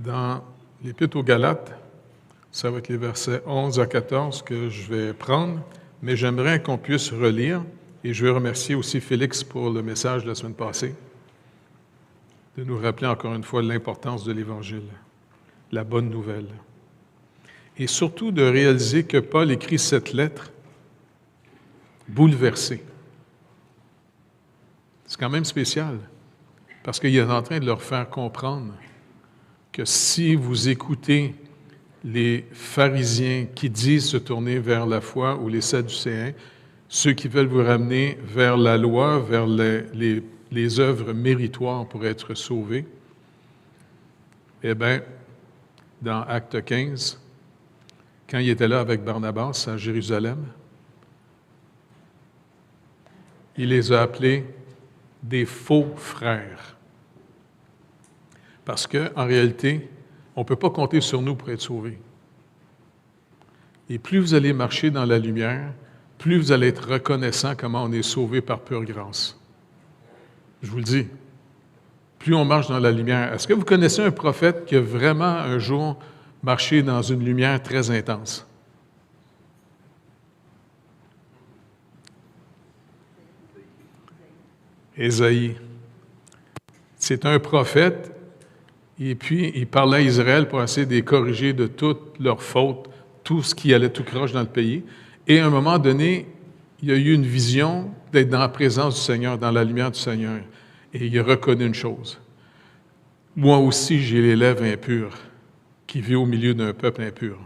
Dans l'Épître aux Galates, ça va être les versets 11 à 14 que je vais prendre, mais j'aimerais qu'on puisse relire, et je veux remercier aussi Félix pour le message de la semaine passée, de nous rappeler encore une fois l'importance de l'Évangile, la bonne nouvelle. Et surtout de réaliser que Paul écrit cette lettre bouleversée. C'est quand même spécial, parce qu'il est en train de leur faire comprendre que si vous écoutez les pharisiens qui disent se tourner vers la foi ou les sadducéens, ceux qui veulent vous ramener vers la loi, vers les œuvres méritoires pour être sauvés, eh bien, dans Acte 15, quand il était là avec Barnabas à Jérusalem, il les a appelés des faux frères. Parce qu'en réalité, on ne peut pas compter sur nous pour être sauvés. Et plus vous allez marcher dans la lumière, plus vous allez être reconnaissant comment on est sauvé par pure grâce. Je vous le dis, plus on marche dans la lumière. Est-ce que vous connaissez un prophète qui a vraiment un jour marché dans une lumière très intense? Ésaïe. C'est un prophète, et puis il parlait à Israël pour essayer de les corriger de toutes leurs fautes, tout ce qui allait tout croche dans le pays. Et à un moment donné, il a eu une vision d'être dans la présence du Seigneur, dans la lumière du Seigneur. Et il a reconnu une chose. Moi aussi, j'ai les lèvres impures, qui vit au milieu d'un peuple impur.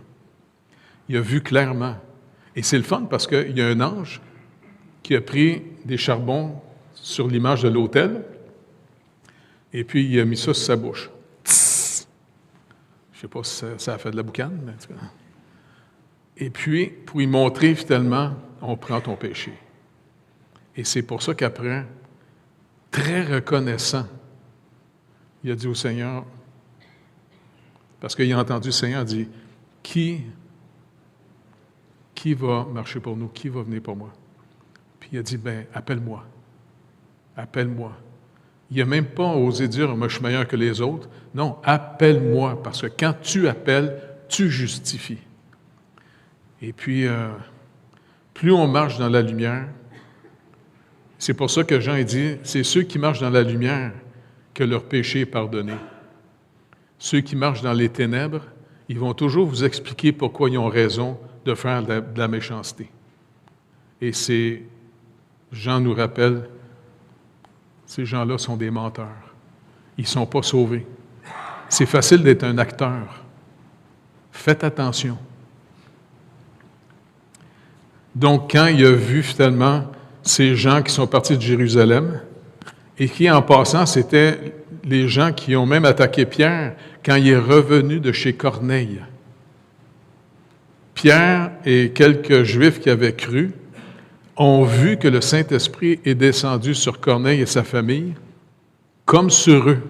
Il a vu clairement. Et c'est le fun parce qu'il y a un ange qui a pris des charbons sur l'image de l'autel, et puis il a mis ça sur sa bouche. Tss! Je ne sais pas si ça a fait de la boucane, mais en tout cas. Et puis, pour lui montrer finalement, on prend ton péché. Et c'est pour ça qu'après, très reconnaissant, il a dit au Seigneur, parce qu'il a entendu le Seigneur dire, qui va marcher pour nous? Qui va venir pour moi? Puis il a dit, appelle-moi. Appelle-moi. Il n'a même pas osé dire, moi je suis meilleur que les autres. Non, appelle-moi, parce que quand tu appelles, tu justifies. Et puis, plus on marche dans la lumière, c'est pour ça que Jean dit, c'est ceux qui marchent dans la lumière que leur péché est pardonné. Ceux qui marchent dans les ténèbres, ils vont toujours vous expliquer pourquoi ils ont raison de faire de la méchanceté. Et Jean nous rappelle, ces gens-là sont des menteurs. Ils ne sont pas sauvés. C'est facile d'être un acteur. Faites attention. Donc, quand il a vu finalement ces gens qui sont partis de Jérusalem, et qui, en passant, c'était les gens qui ont même attaqué Pierre quand il est revenu de chez Corneille. Pierre et quelques Juifs qui avaient cru ont vu que le Saint-Esprit est descendu sur Corneille et sa famille, comme sur eux,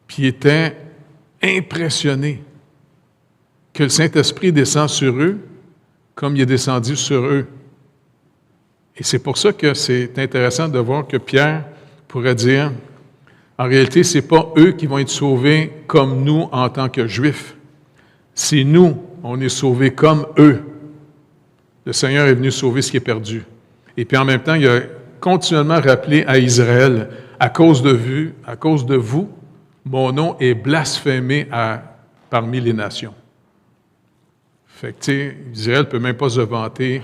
puis ils étaient impressionnés que le Saint-Esprit descend sur eux, comme il est descendu sur eux. Et c'est pour ça que c'est intéressant de voir que Pierre pourrait dire, en réalité, ce n'est pas eux qui vont être sauvés comme nous en tant que Juifs. C'est nous, on est sauvés comme eux. Le Seigneur est venu sauver ce qui est perdu. Et puis en même temps, il a continuellement rappelé à Israël, à cause de vous, mon nom est blasphémé parmi les nations. Fait que, tu sais, Israël ne peut même pas se vanter.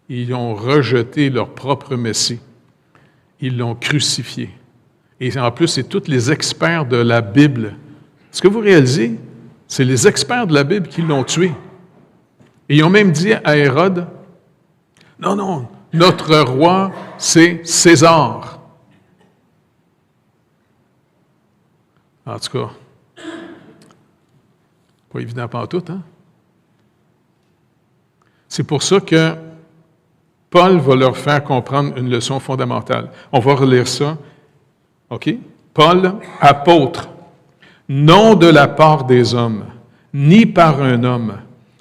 Ils ont rejeté leur propre Messie. Ils l'ont crucifié. Et en plus, c'est tous les experts de la Bible. Est-ce que vous réalisez? C'est les experts de la Bible qui l'ont tué. Et ils ont même dit à Hérode, non, notre roi, c'est César. En tout cas, pas évident pantoute, hein? C'est pour ça que Paul va leur faire comprendre une leçon fondamentale. On va relire ça. OK? Paul, apôtre, non de la part des hommes, ni par un homme,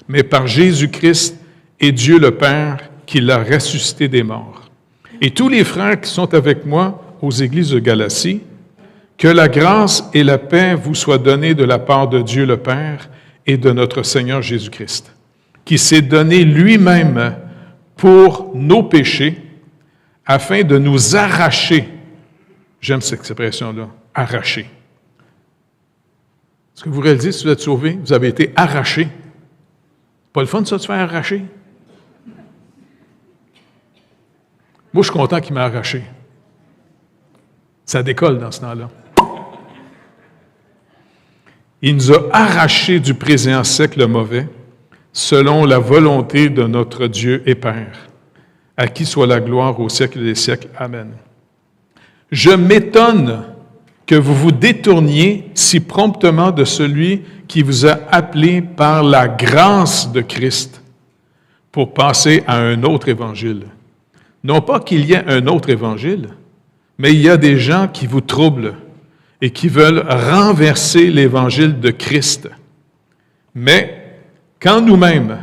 mais par Jésus-Christ et Dieu le Père qui l'a ressuscité des morts. Et tous les frères qui sont avec moi aux églises de Galatie, Que la grâce et la paix vous soient données de la part de Dieu le Père et de notre Seigneur Jésus-Christ, qui s'est donné lui-même pour nos péchés, afin de nous arracher. J'aime cette expression-là, arracher. Est-ce que vous réalisez, si vous êtes sauvés, vous avez été arrachés? Pas le fun, ça, de se faire arracher? Moi, je suis content qu'il m'a arraché. Ça décolle dans ce temps-là. Il nous a arrachés du présent siècle le mauvais, selon la volonté de notre Dieu et Père, à qui soit la gloire au siècle des siècles. Amen. Je m'étonne que vous vous détourniez si promptement de celui qui vous a appelé par la grâce de Christ pour passer à un autre évangile. Non pas qu'il y ait un autre évangile, mais il y a des gens qui vous troublent et qui veulent renverser l'évangile de Christ. Mais quand nous-mêmes,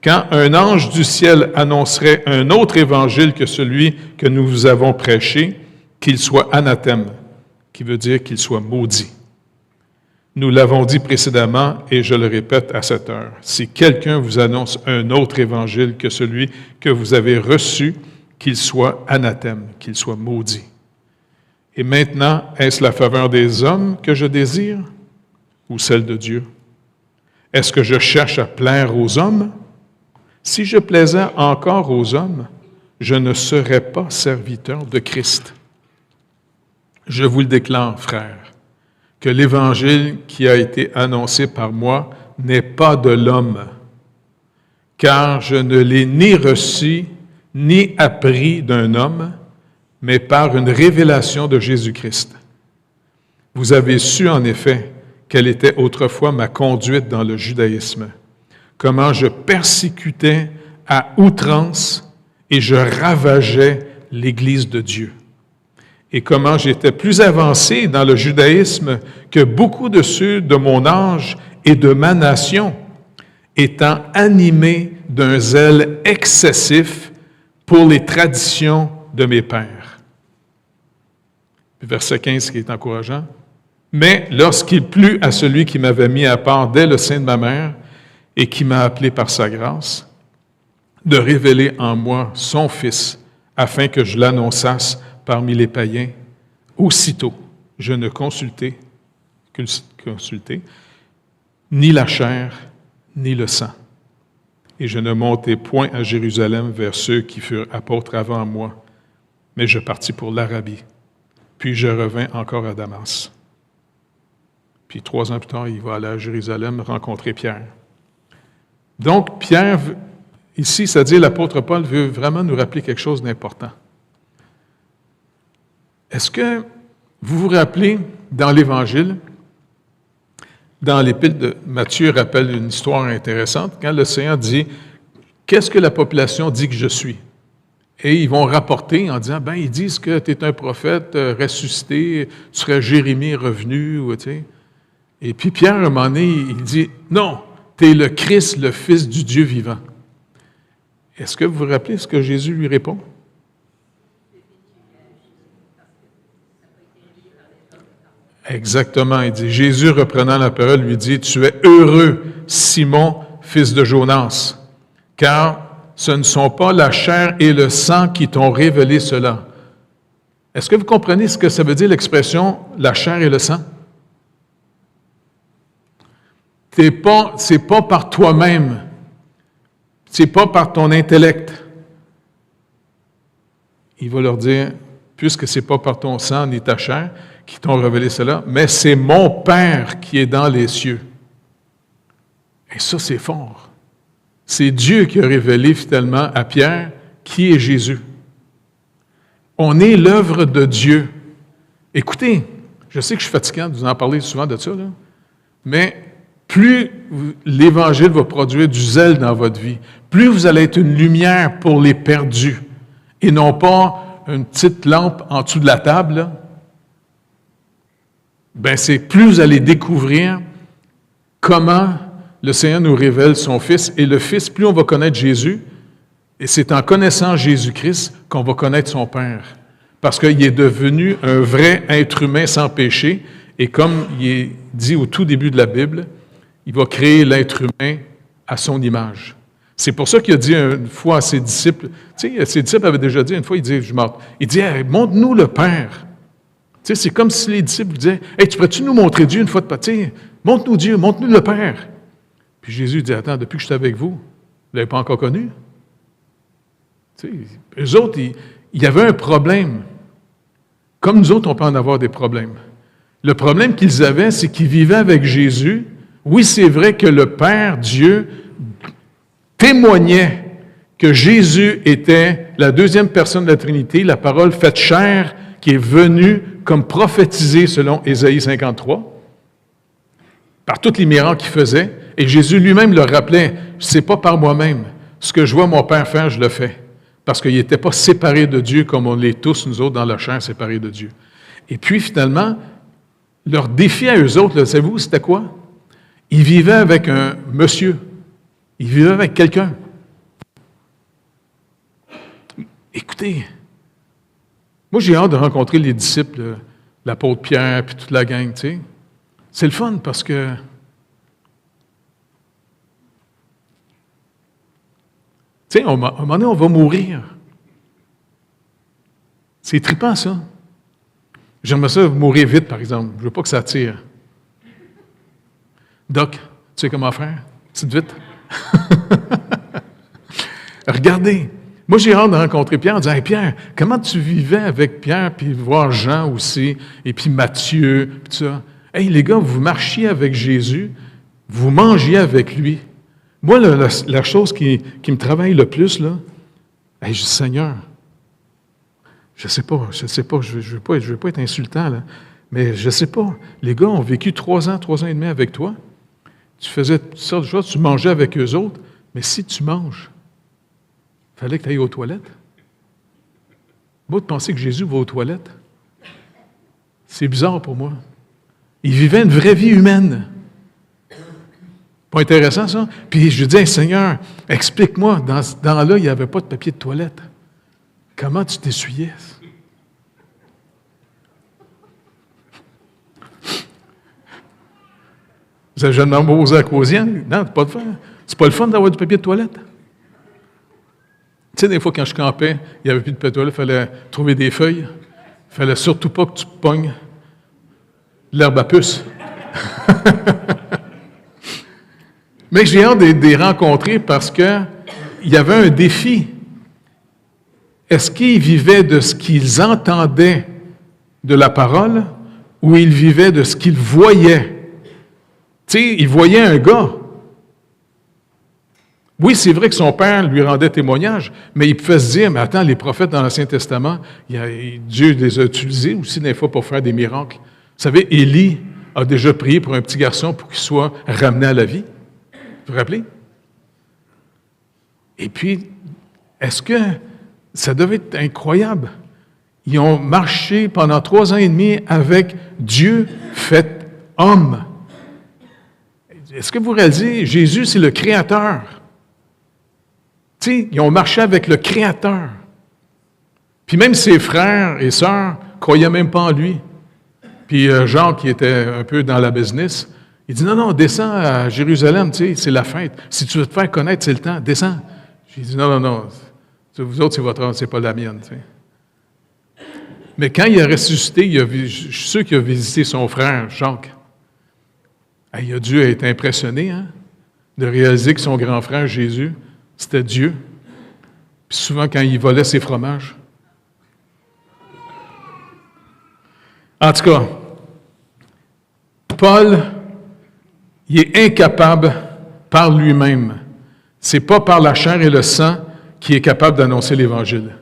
quand un ange du ciel annoncerait un autre évangile que celui que nous vous avons prêché, qu'il soit anathème, qui veut dire qu'il soit maudit. Nous l'avons dit précédemment et je le répète à cette heure. Si quelqu'un vous annonce un autre évangile que celui que vous avez reçu, qu'il soit anathème, qu'il soit maudit. Et maintenant, est-ce la faveur des hommes que je désire ou celle de Dieu? Est-ce que je cherche à plaire aux hommes? Si je plaisais encore aux hommes, je ne serais pas serviteur de Christ. Je vous le déclare, frères, que l'Évangile qui a été annoncé par moi n'est pas de l'homme, car je ne l'ai ni reçu ni appris d'un homme, mais par une révélation de Jésus-Christ. Vous avez su en effet quelle était autrefois ma conduite dans le judaïsme, comment je persécutais à outrance et je ravageais l'Église de Dieu, et comment j'étais plus avancé dans le judaïsme que beaucoup de ceux de mon âge et de ma nation, étant animés d'un zèle excessif pour les traditions de mes pères. Puis verset 15 qui est encourageant. Mais lorsqu'il plut à celui qui m'avait mis à part dès le sein de ma mère et qui m'a appelé par sa grâce, de révéler en moi son Fils, afin que je l'annonçasse parmi les païens, aussitôt je ne consultai ni la chair ni le sang. Et je ne montai point à Jérusalem vers ceux qui furent apôtres avant moi, mais je partis pour l'Arabie. Puis je revins encore à Damas. Puis 3 ans plus tard, il va aller à Jérusalem rencontrer Pierre. Donc, Pierre, ici, c'est-à-dire l'apôtre Paul veut vraiment nous rappeler quelque chose d'important. Est-ce que vous vous rappelez, dans l'Évangile, dans l'Épître de Matthieu rappelle une histoire intéressante, quand le Seigneur dit « Qu'est-ce que la population dit que je suis? » Et ils vont rapporter en disant « Ben, ils disent que tu es un prophète ressuscité, tu serais Jérémie revenu. » tu sais. Et puis Pierre, à un moment donné, il dit « Non, tu es le Christ, le Fils du Dieu vivant. » Est-ce que vous vous rappelez ce que Jésus lui répond? Exactement, il dit, Jésus reprenant la parole lui dit, « Tu es heureux, Simon, fils de Jonas, car ce ne sont pas la chair et le sang qui t'ont révélé cela. » Est-ce que vous comprenez ce que ça veut dire l'expression « la chair et le sang » ? C'est pas par toi-même, c'est pas par ton intellect. Il va leur dire, puisque c'est pas par ton sang ni ta chair qui t'ont révélé cela, mais c'est mon Père qui est dans les cieux. Et ça, c'est fort. C'est Dieu qui a révélé finalement à Pierre qui est Jésus. On est l'œuvre de Dieu. Écoutez, je sais que je suis fatiguant de vous en parler souvent de ça, là, mais plus l'Évangile va produire du zèle dans votre vie, plus vous allez être une lumière pour les perdus, et non pas une petite lampe en dessous de la table, là. Ben c'est plus vous allez découvrir comment le Seigneur nous révèle son Fils, et le Fils, plus on va connaître Jésus, et c'est en connaissant Jésus-Christ qu'on va connaître son Père. parce qu'il est devenu un vrai être humain sans péché, et comme il est dit au tout début de la Bible, il va créer l'être humain à son image. C'est pour ça qu'il a dit une fois à ses disciples, tu sais, ses disciples avaient déjà dit une fois, il dit, hey, montre-nous le Père. Tu sais, c'est comme si les disciples disaient, hey, tu pourrais-tu nous montrer Dieu une fois de pas? Tu sais, montre-nous Dieu, montre-nous le Père. Puis Jésus dit, attends, depuis que je suis avec vous, vous ne l'avez pas encore connu? Tu sais, eux autres, il y avait un problème. Comme nous autres, on peut en avoir des problèmes. Le problème qu'ils avaient, c'est qu'ils vivaient avec Jésus. Oui, c'est vrai que le Père, Dieu, témoignait que Jésus était la deuxième personne de la Trinité, la parole faite chair, qui est venue comme prophétisée selon Ésaïe 53, par tous les miracles qu'il faisait. Et Jésus lui-même le rappelait, c'est pas par moi-même. Ce que je vois mon Père faire, je le fais. Parce qu'il n'était pas séparé de Dieu comme on l'est tous, nous autres, dans la chair, séparés de Dieu. Et puis, finalement, leur défi à eux autres, savez-vous, c'était quoi? Ils vivaient avec un monsieur. Ils vivaient avec quelqu'un. Écoutez, moi, j'ai hâte de rencontrer les disciples, l'apôtre Pierre, puis toute la gang, tu sais. C'est le fun parce que tu sais, à un moment donné, on va mourir. C'est trippant, ça. J'aimerais ça mourir vite, par exemple. Je ne veux pas que ça tire. Doc, tu sais comment faire? C'est vite. Regardez, moi j'ai hâte de rencontrer Pierre en disant, hey, Pierre, comment tu vivais avec Pierre, puis voir Jean aussi, et puis Matthieu, puis tout ça. Hey, les gars, vous marchiez avec Jésus, vous mangiez avec lui. Moi, la chose qui me travaille le plus, là, hey, je dis, Seigneur, je sais pas, je veux pas être insultant, là, mais je sais pas. Les gars ont vécu 3 ans et demi avec toi. Tu faisais toutes sortes de choses, tu mangeais avec eux autres, mais si tu manges, il fallait que tu ailles aux toilettes. Moi, de penser que Jésus va aux toilettes, c'est bizarre pour moi. Il vivait une vraie vie humaine. Pas intéressant, ça? Puis je dis, hey, Seigneur, explique-moi, dans ce temps-là, il n'y avait pas de papier de toilette. Comment tu t'essuyais? Vous avez jamais posé à causienne? Non, c'est pas le fun. C'est pas le fun d'avoir du papier de toilette. Tu sais, des fois, quand je campais, il n'y avait plus de papier de toilette, il fallait trouver des feuilles. Il ne fallait surtout pas que tu pognes l'herbe à puce. Mais j'ai hâte de les rencontrer parce qu'il y avait un défi. Est-ce qu'ils vivaient de ce qu'ils entendaient de la parole ou ils vivaient de ce qu'ils voyaient? Tu sais, ils voyaient un gars. Oui, c'est vrai que son père lui rendait témoignage, mais il pouvait se dire, mais attends, les prophètes dans l'Ancien Testament, Dieu les a utilisés aussi des fois pour faire des miracles. Vous savez, Élie a déjà prié pour un petit garçon pour qu'il soit ramené à la vie. Vous vous rappelez? Et puis, est-ce que ça devait être incroyable? Ils ont marché pendant 3 ans et demi avec Dieu fait homme. Est-ce que vous réalisez, Jésus, c'est le Créateur. Tu sais, ils ont marché avec le Créateur. Puis même ses frères et sœurs ne croyaient même pas en lui. Puis Jean, qui était un peu dans la business, il dit, non, descends à Jérusalem, tu sais, c'est la fête. Si tu veux te faire connaître, c'est le temps, descends. J'ai dit, non, vous autres, c'est votre âme, c'est pas la mienne, tu sais. Mais quand il a ressuscité, je suis sûr qu'il a visité son frère, Jacques. Il a dû être impressionné, hein, de réaliser que son grand frère, Jésus, c'était Dieu. Puis souvent, quand il volait ses fromages. En tout cas, Paul, il est incapable par lui-même. Ce n'est pas par la chair et le sang qu'il est capable d'annoncer l'Évangile.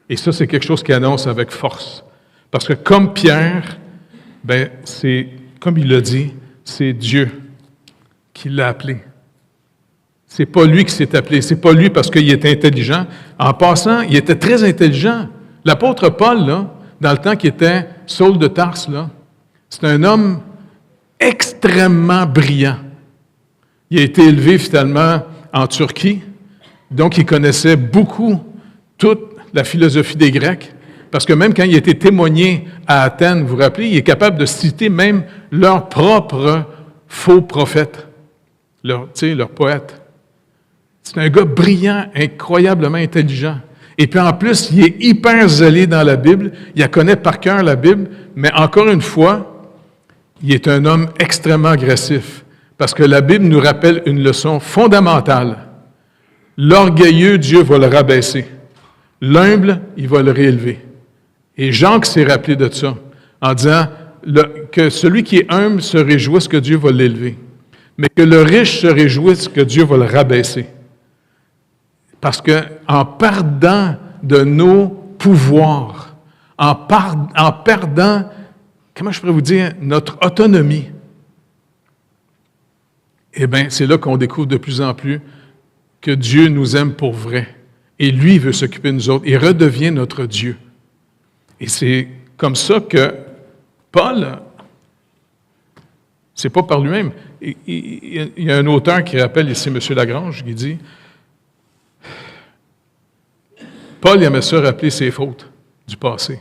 Et ça, c'est quelque chose qu'il annonce avec force. Parce que comme Pierre, c'est, comme il l'a dit, c'est Dieu qui l'a appelé. C'est pas lui qui s'est appelé. C'est pas lui parce qu'il est intelligent. En passant, il était très intelligent. L'apôtre Paul, là, dans le temps qu'il était Saul de Tarse, là, c'est un homme extrêmement brillant. Il a été élevé finalement en Turquie, donc il connaissait beaucoup toute la philosophie des Grecs. Parce que même quand il a été témoigné à Athènes, vous vous rappelez, il est capable de citer même leurs propres faux prophètes, leurs poètes. C'est un gars brillant, incroyablement intelligent. Et puis en plus, il est hyper zélé dans la Bible, il la connaît par cœur, la Bible, mais encore une fois, il est un homme extrêmement agressif, parce que la Bible nous rappelle une leçon fondamentale. L'orgueilleux, Dieu va le rabaisser. L'humble, il va le réélever. Et Jacques s'est rappelé de ça, en disant que celui qui est humble se réjouisse que Dieu va l'élever, mais que le riche se réjouisse que Dieu va le rabaisser. Parce qu'en perdant de nos pouvoirs, en perdant, comment je pourrais vous dire, notre autonomie, eh bien, c'est là qu'on découvre de plus en plus que Dieu nous aime pour vrai. Et lui veut s'occuper de nous autres. Il redevient notre Dieu. Et c'est comme ça que Paul, c'est pas par lui-même. Il y a un auteur qui rappelle ici M. Lagrange, qui dit, Paul aimait ça rappeler ses fautes du passé.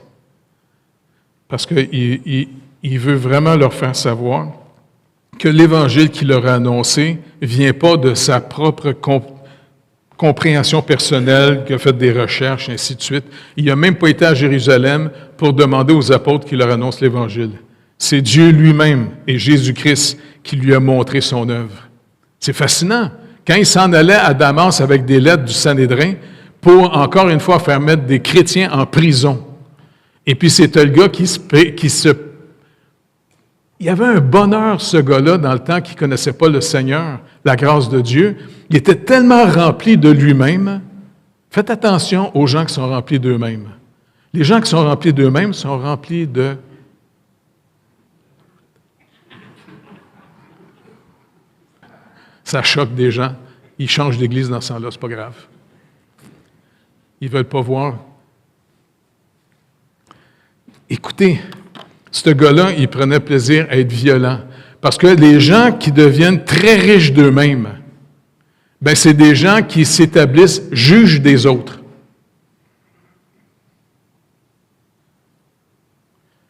Parce qu'il veut vraiment leur faire savoir que l'Évangile qu'il leur a annoncé ne vient pas de sa propre compréhension personnelle, qu'il a fait des recherches, ainsi de suite. Il n'a même pas été à Jérusalem pour demander aux apôtres qui leur annoncent l'Évangile. C'est Dieu lui-même et Jésus-Christ qui lui a montré son œuvre. C'est fascinant. Quand il s'en allait à Damas avec des lettres du Sanhédrin pour, encore une fois, faire mettre des chrétiens en prison. Et puis c'était le gars qui se... Il y avait un bonheur, ce gars-là, dans le temps qu'il ne connaissait pas le Seigneur, la grâce de Dieu. Il était tellement rempli de lui-même. Faites attention aux gens qui sont remplis d'eux-mêmes. Les gens qui sont remplis d'eux-mêmes sont remplis de... Ça choque des gens. Ils changent d'église dans ce sens-là, c'est pas grave. Ils ne veulent pas voir. Écoutez, ce gars-là, il prenait plaisir à être violent. Parce que les gens qui deviennent très riches d'eux-mêmes, ben c'est des gens qui s'établissent juges des autres.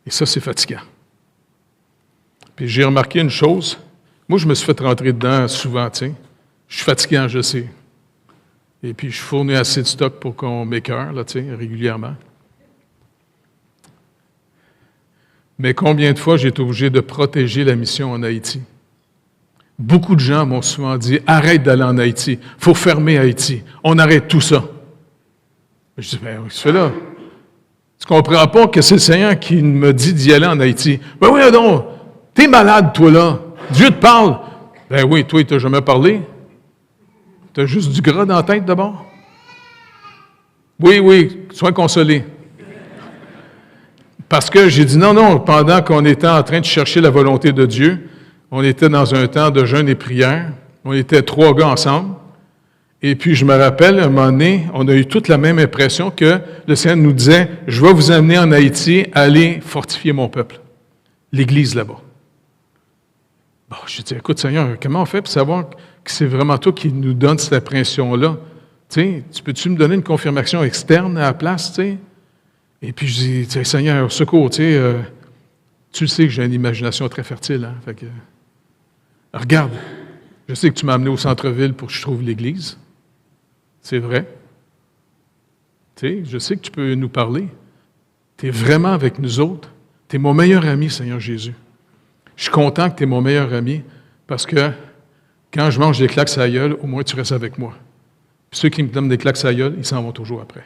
Et ça, c'est fatigant. Puis j'ai remarqué une chose. Moi, je me suis fait rentrer dedans souvent, tu sais. Je suis fatiguant, je sais. Et puis, je fournis assez de stock pour qu'on m'écœure, là, tu sais, régulièrement. Mais combien de fois j'ai été obligé de protéger la mission en Haïti? Beaucoup de gens m'ont souvent dit, arrête d'aller en Haïti, il faut fermer Haïti, on arrête tout ça. Je dis, ben, qu'est-ce que tu fais là? Tu ne comprends pas que c'est le Seigneur qui me dit d'y aller en Haïti. Ben oui, donc, t'es malade, toi, là. Dieu te parle. Ben oui, toi, il t'a jamais parlé. T'as juste du gras dans la tête, d'abord. Oui, sois consolé. Parce que j'ai dit non, pendant qu'on était en train de chercher la volonté de Dieu, on était dans un temps de jeûne et prière, on était 3 gars ensemble, et puis je me rappelle, à un moment donné, on a eu toute la même impression que le Seigneur nous disait, je vais vous amener en Haïti, aller fortifier mon peuple, l'Église là-bas. Bon, j'ai dit, écoute Seigneur, comment on fait pour savoir que c'est vraiment toi qui nous donne cette impression-là? Tu sais, peux-tu me donner une confirmation externe à la place, tu sais? Et puis je dis, Seigneur, au secours, tu le sais que j'ai une imagination très fertile, hein? Fait que, regarde, je sais que tu m'as amené au centre-ville pour que je trouve l'Église. C'est vrai. Tu sais, je sais que tu peux nous parler. Tu es vraiment avec nous autres. Tu es mon meilleur ami, Seigneur Jésus. Je suis content que tu es mon meilleur ami parce que quand je mange des claques à la gueule, au moins tu restes avec moi. Puis ceux qui me donnent des claques à la gueule, ils s'en vont toujours après.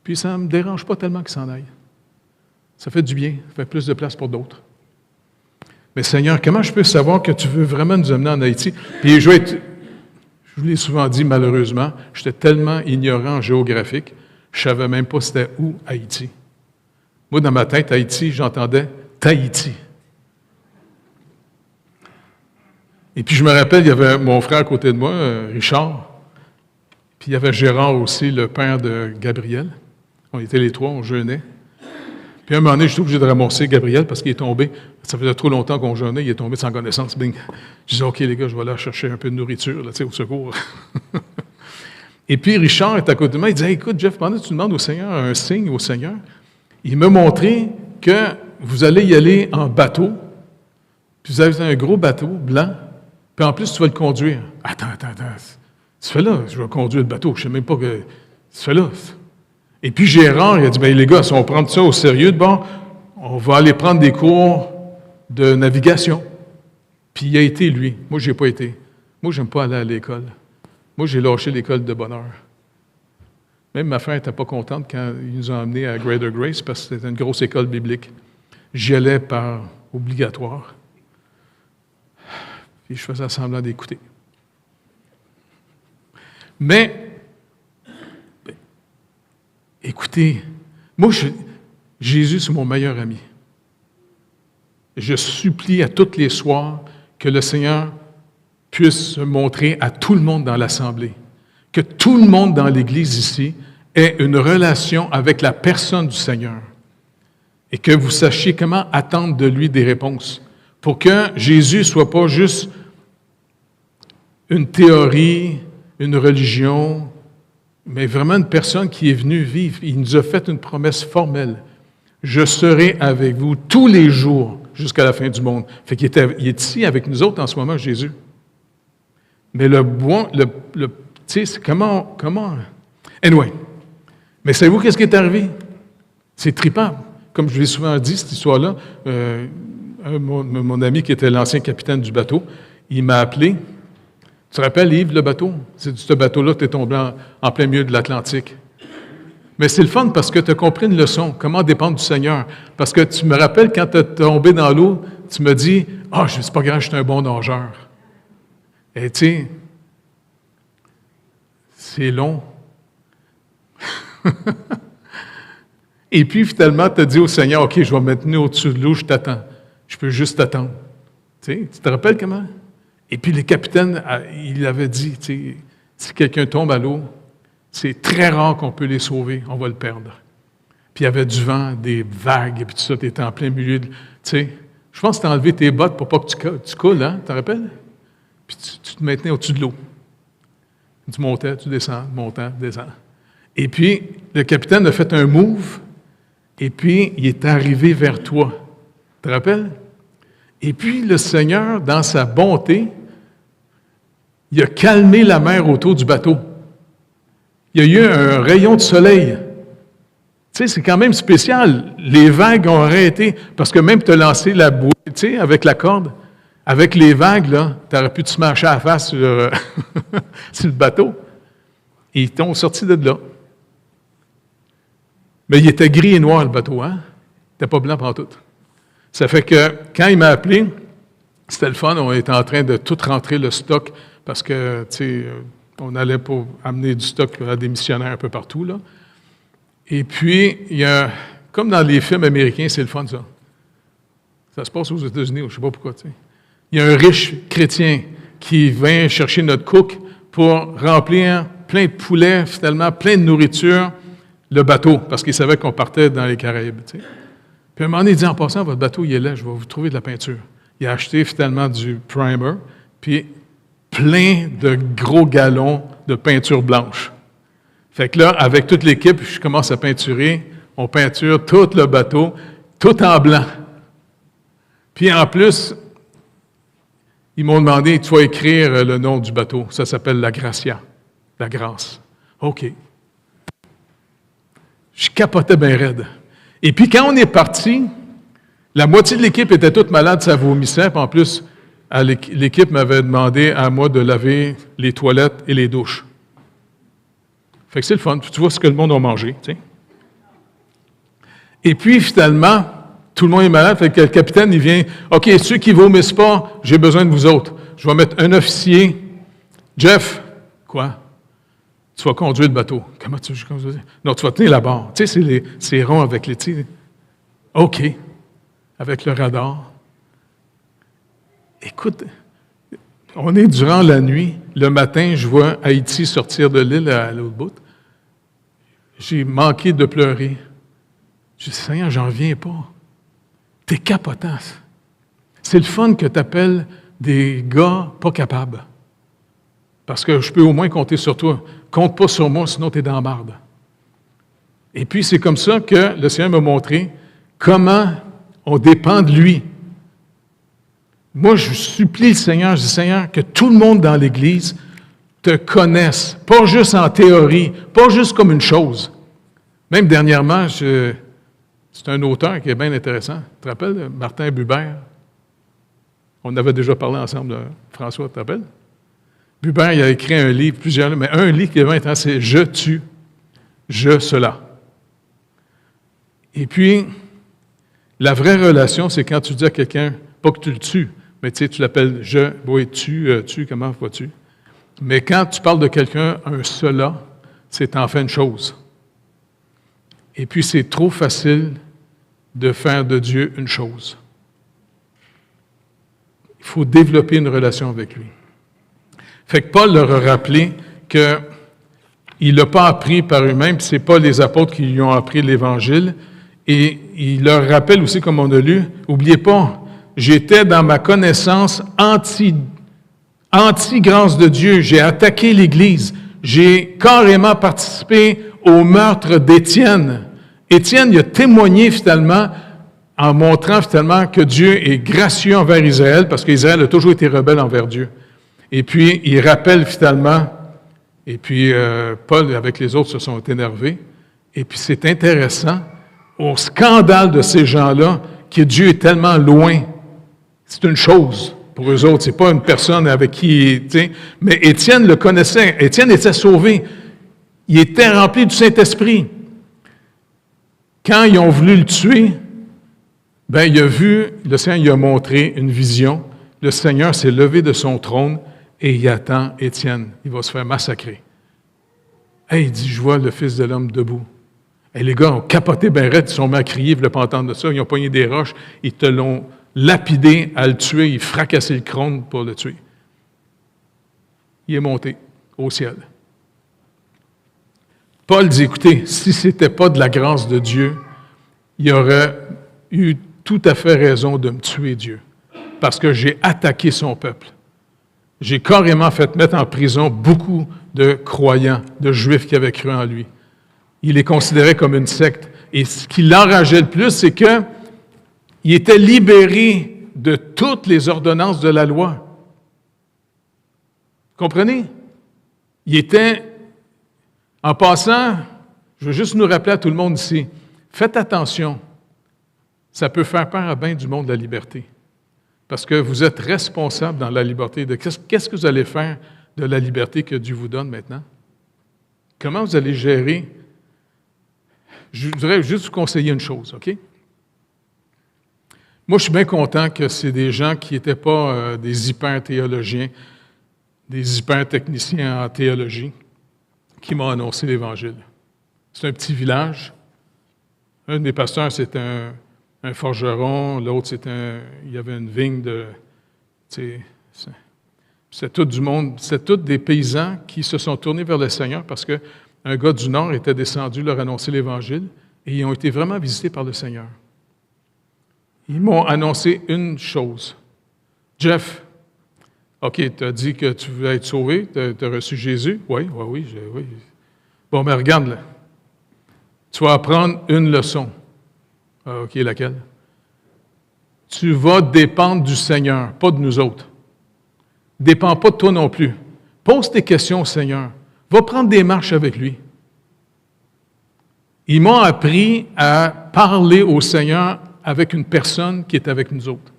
Puis ça ne me dérange pas tellement qu'ils s'en aillent. Ça fait du bien, ça fait plus de place pour d'autres. Mais Seigneur, comment je peux savoir que tu veux vraiment nous amener en Haïti? Puis je vous l'ai souvent dit malheureusement, j'étais tellement ignorant géographique, je ne savais même pas c'était où Haïti. Moi, dans ma tête, Haïti, j'entendais Tahiti. Et puis je me rappelle, il y avait mon frère à côté de moi, Richard, puis il y avait Gérard aussi, le père de Gabriel. On était les 3, on jeûnait. Puis à un moment donné, je suis obligé de ramasser Gabriel parce qu'il est tombé. Ça faisait trop longtemps qu'on jeûnait, il est tombé sans connaissance. Bing. Je disais, OK, les gars, je vais aller chercher un peu de nourriture, là, au secours. Et puis Richard est à côté de moi, il dit, hey, écoute, Jeff, pendant que tu demandes au Seigneur un signe au Seigneur, Il m'a montré que vous allez y aller en bateau, puis vous avez un gros bateau blanc, puis en plus, tu vas le conduire. Attends. Tu fais là, je vais conduire le bateau. Je ne sais même pas que. Tu fais là. Et puis Gérard, il a dit, bien les gars, si on prend ça au sérieux, bon, on va aller prendre des cours de navigation. Puis il a été, lui. Moi, je n'ai pas été. Moi, je n'aime pas aller à l'école. Moi, j'ai lâché l'école de bonne heure. Même ma femme n'était pas contente quand ils nous ont emmenés à Greater Grace parce que c'était une grosse école biblique. J'y allais par obligatoire. Puis je faisais semblant d'écouter. Mais, écoutez, moi, Jésus, c'est mon meilleur ami. Je supplie à tous les soirs que le Seigneur puisse se montrer à tout le monde dans l'Assemblée, que tout le monde dans l'Église ici ait une relation avec la personne du Seigneur et que vous sachiez comment attendre de lui des réponses pour que Jésus ne soit pas juste une théorie, une religion, mais vraiment une personne qui est venue vivre. Il nous a fait une promesse formelle. Je serai avec vous tous les jours jusqu'à la fin du monde. Fait qu'il est ici avec nous autres en ce moment, Jésus. Mais tu sais, c'est comment... Anyway. Mais savez-vous qu'est-ce qui est arrivé? C'est trippant. Comme je l'ai souvent dit, cette histoire-là, mon ami qui était l'ancien capitaine du bateau, il m'a appelé. Tu te rappelles, Yves, le bateau? C'est de ce bateau-là que tu es tombé en plein milieu de l'Atlantique. Mais c'est le fun parce que tu as compris une leçon, comment dépendre du Seigneur. Parce que tu me rappelles, quand tu es tombé dans l'eau, tu me dis, « Ah, c'est pas grave, je suis un bon nageur. » Et tu sais, c'est long. Et puis, finalement, tu as dit au Seigneur, « OK, je vais me tenir au-dessus de l'eau, je t'attends. Je peux juste t'attendre. » Tu te rappelles comment? Et puis, le capitaine, il avait dit, tu sais, si quelqu'un tombe à l'eau, c'est très rare qu'on peut les sauver, on va le perdre. Puis, il y avait du vent, des vagues, et puis tout ça, tu étais en plein milieu de... Tu sais, je pense que tu as enlevé tes bottes pour pas que tu coules, hein? Tu te rappelles? Puis, tu te maintenais au-dessus de l'eau. Tu montais, tu descends, montant, descends. Et puis, le capitaine a fait un move, et puis, il est arrivé vers toi. Tu te rappelles? Et puis, le Seigneur, dans sa bonté, il a calmé la mer autour du bateau. Il y a eu un rayon de soleil. Tu sais, c'est quand même spécial. Les vagues ont arrêté, parce que même tu as lancé la bouée, tu sais, avec la corde, avec les vagues, là, tu aurais pu te smasher à la face sur, sur le bateau. Et ils t'ont sorti de là. Mais il était gris et noir, le bateau, hein? Il n'était pas blanc pantoute. Ça fait que, quand il m'a appelé, c'était le fun, on était en train de tout rentrer le stock, parce que, tu sais, on allait pour amener du stock à des missionnaires un peu partout, là. Et puis, il y a, comme dans les films américains, c'est le fun, ça. Ça se passe aux États-Unis, je ne sais pas pourquoi, tu sais. Il y a un riche chrétien qui vient chercher notre cook pour remplir plein de poulets, finalement, plein de nourriture, le bateau, parce qu'il savait qu'on partait dans les Caraïbes, tu sais. Puis à un moment donné, il dit, en passant, votre bateau, il est là, je vais vous trouver de la peinture. Il a acheté finalement du primer, puis plein de gros gallons de peinture blanche. Fait que là, avec toute l'équipe, je commence à peinturer. On peinture tout le bateau, tout en blanc. Puis en plus, ils m'ont demandé, tu vas écrire le nom du bateau. Ça s'appelle la Gracia, la grâce. OK. Je capotais bien raide. Et puis quand on est parti, la moitié de l'équipe était toute malade, ça vomissait. Puis en plus, l'équipe m'avait demandé à moi de laver les toilettes et les douches. Fait que c'est le fun. Tu vois ce que le monde a mangé, tu sais. Et puis, finalement, tout le monde est malade. Fait que le capitaine, il vient. OK, ceux qui ne vomissent pas, j'ai besoin de vous autres. Je vais mettre un officier. Jeff, quoi? Tu vas conduire le bateau. Comment tu veux conduire? Non, tu vas tenir la barre. Tu sais, c'est rond avec les tirs. OK. Avec le radar. Écoute, on est durant la nuit. Le matin, je vois Haïti sortir de l'île à l'autre bout. J'ai manqué de pleurer. Je dis, Seigneur, j'en reviens pas. T'es capotant. C'est le fun que tu appelles des gars pas capables. Parce que je peux au moins compter sur toi. Compte pas sur moi, sinon tu es dans la marde. Et puis, c'est comme ça que le Seigneur m'a montré comment on dépend de lui. Moi, je supplie le Seigneur, je dis, Seigneur, que tout le monde dans l'Église te connaisse, pas juste en théorie, pas juste comme une chose. Même dernièrement, c'est un auteur qui est bien intéressant. Tu te rappelles, Martin Buber? On avait déjà parlé ensemble, François, tu te rappelles? Buber, il a écrit un livre, plusieurs livres, mais un livre qui est bien intéressant, c'est « Je tue, je cela ». Et puis, la vraie relation, c'est quand tu dis à quelqu'un, pas que tu le tues, mais tu sais, tu l'appelles « je », oui, tu, comment vas-tu? Mais quand tu parles de quelqu'un, un cela, c'est en fait une chose. Et puis, c'est trop facile de faire de Dieu une chose. Il faut développer une relation avec lui. Fait que Paul leur a rappelé qu'il n'a pas appris par lui-même, puis ce n'est pas les apôtres qui lui ont appris l'Évangile. Et il leur rappelle aussi, comme on a lu, n'oubliez pas, j'étais dans ma connaissance anti-grâce de Dieu. J'ai attaqué l'Église. J'ai carrément participé au meurtre d'Étienne. Étienne, il a témoigné finalement en montrant finalement que Dieu est gracieux envers Israël, parce qu'Israël a toujours été rebelle envers Dieu. Et puis, il rappelle finalement, et puis Paul avec les autres se sont énervés, et puis c'est intéressant, au scandale de ces gens-là, que Dieu est tellement loin. C'est une chose pour eux autres, c'est pas une personne avec qui, tu sais, mais Étienne le connaissait, Étienne était sauvé, il était rempli du Saint-Esprit. Quand ils ont voulu le tuer, bien, il a vu, le Seigneur il a montré une vision, le Seigneur s'est levé de son trône et il attend Étienne, il va se faire massacrer. Hey, il dit, je vois le Fils de l'homme debout. Et les gars ont capoté ben raide, ils sont mis à crier, ils ne voulaient pas entendre de ça, ils ont pogné des roches, ils te l'ont lapidé à le tuer, ils fracassaient le crâne pour le tuer. Il est monté au ciel. Paul dit, écoutez, si ce n'était pas de la grâce de Dieu, il aurait eu tout à fait raison de me tuer, Dieu, parce que j'ai attaqué son peuple. J'ai carrément fait mettre en prison beaucoup de croyants, de Juifs qui avaient cru en lui. Il les considérait comme une secte. Et ce qui l'enrageait le plus, c'est qu'il était libéré de toutes les ordonnances de la loi. Comprenez? Il était, en passant, je veux juste nous rappeler à tout le monde ici, faites attention, ça peut faire peur à bien du monde la liberté. Parce que vous êtes responsable dans la liberté. Qu'est-ce que vous allez faire de la liberté que Dieu vous donne maintenant? Comment vous allez gérer? Je voudrais juste vous conseiller une chose, OK? Moi, je suis bien content que c'est des gens qui n'étaient pas des hyper-théologiens, des hyper-techniciens en théologie, qui m'ont annoncé l'Évangile. C'est un petit village. Un des pasteurs, c'est un forgeron, l'autre, il y avait une vigne de... C'est tout du monde, c'est tous des paysans qui se sont tournés vers le Seigneur parce qu'un gars du Nord était descendu leur annoncer l'Évangile et ils ont été vraiment visités par le Seigneur. Ils m'ont annoncé une chose. Jeff, OK, tu as dit que tu voulais être sauvé, tu as reçu Jésus? Oui. Bon, mais regarde, là. Tu vas apprendre une leçon. Ah, OK, laquelle? Tu vas dépendre du Seigneur, pas de nous autres. Dépends pas de toi non plus. Pose tes questions au Seigneur. Va prendre des marches avec lui. Ils m'ont appris à parler au Seigneur avec une personne qui est avec nous autres.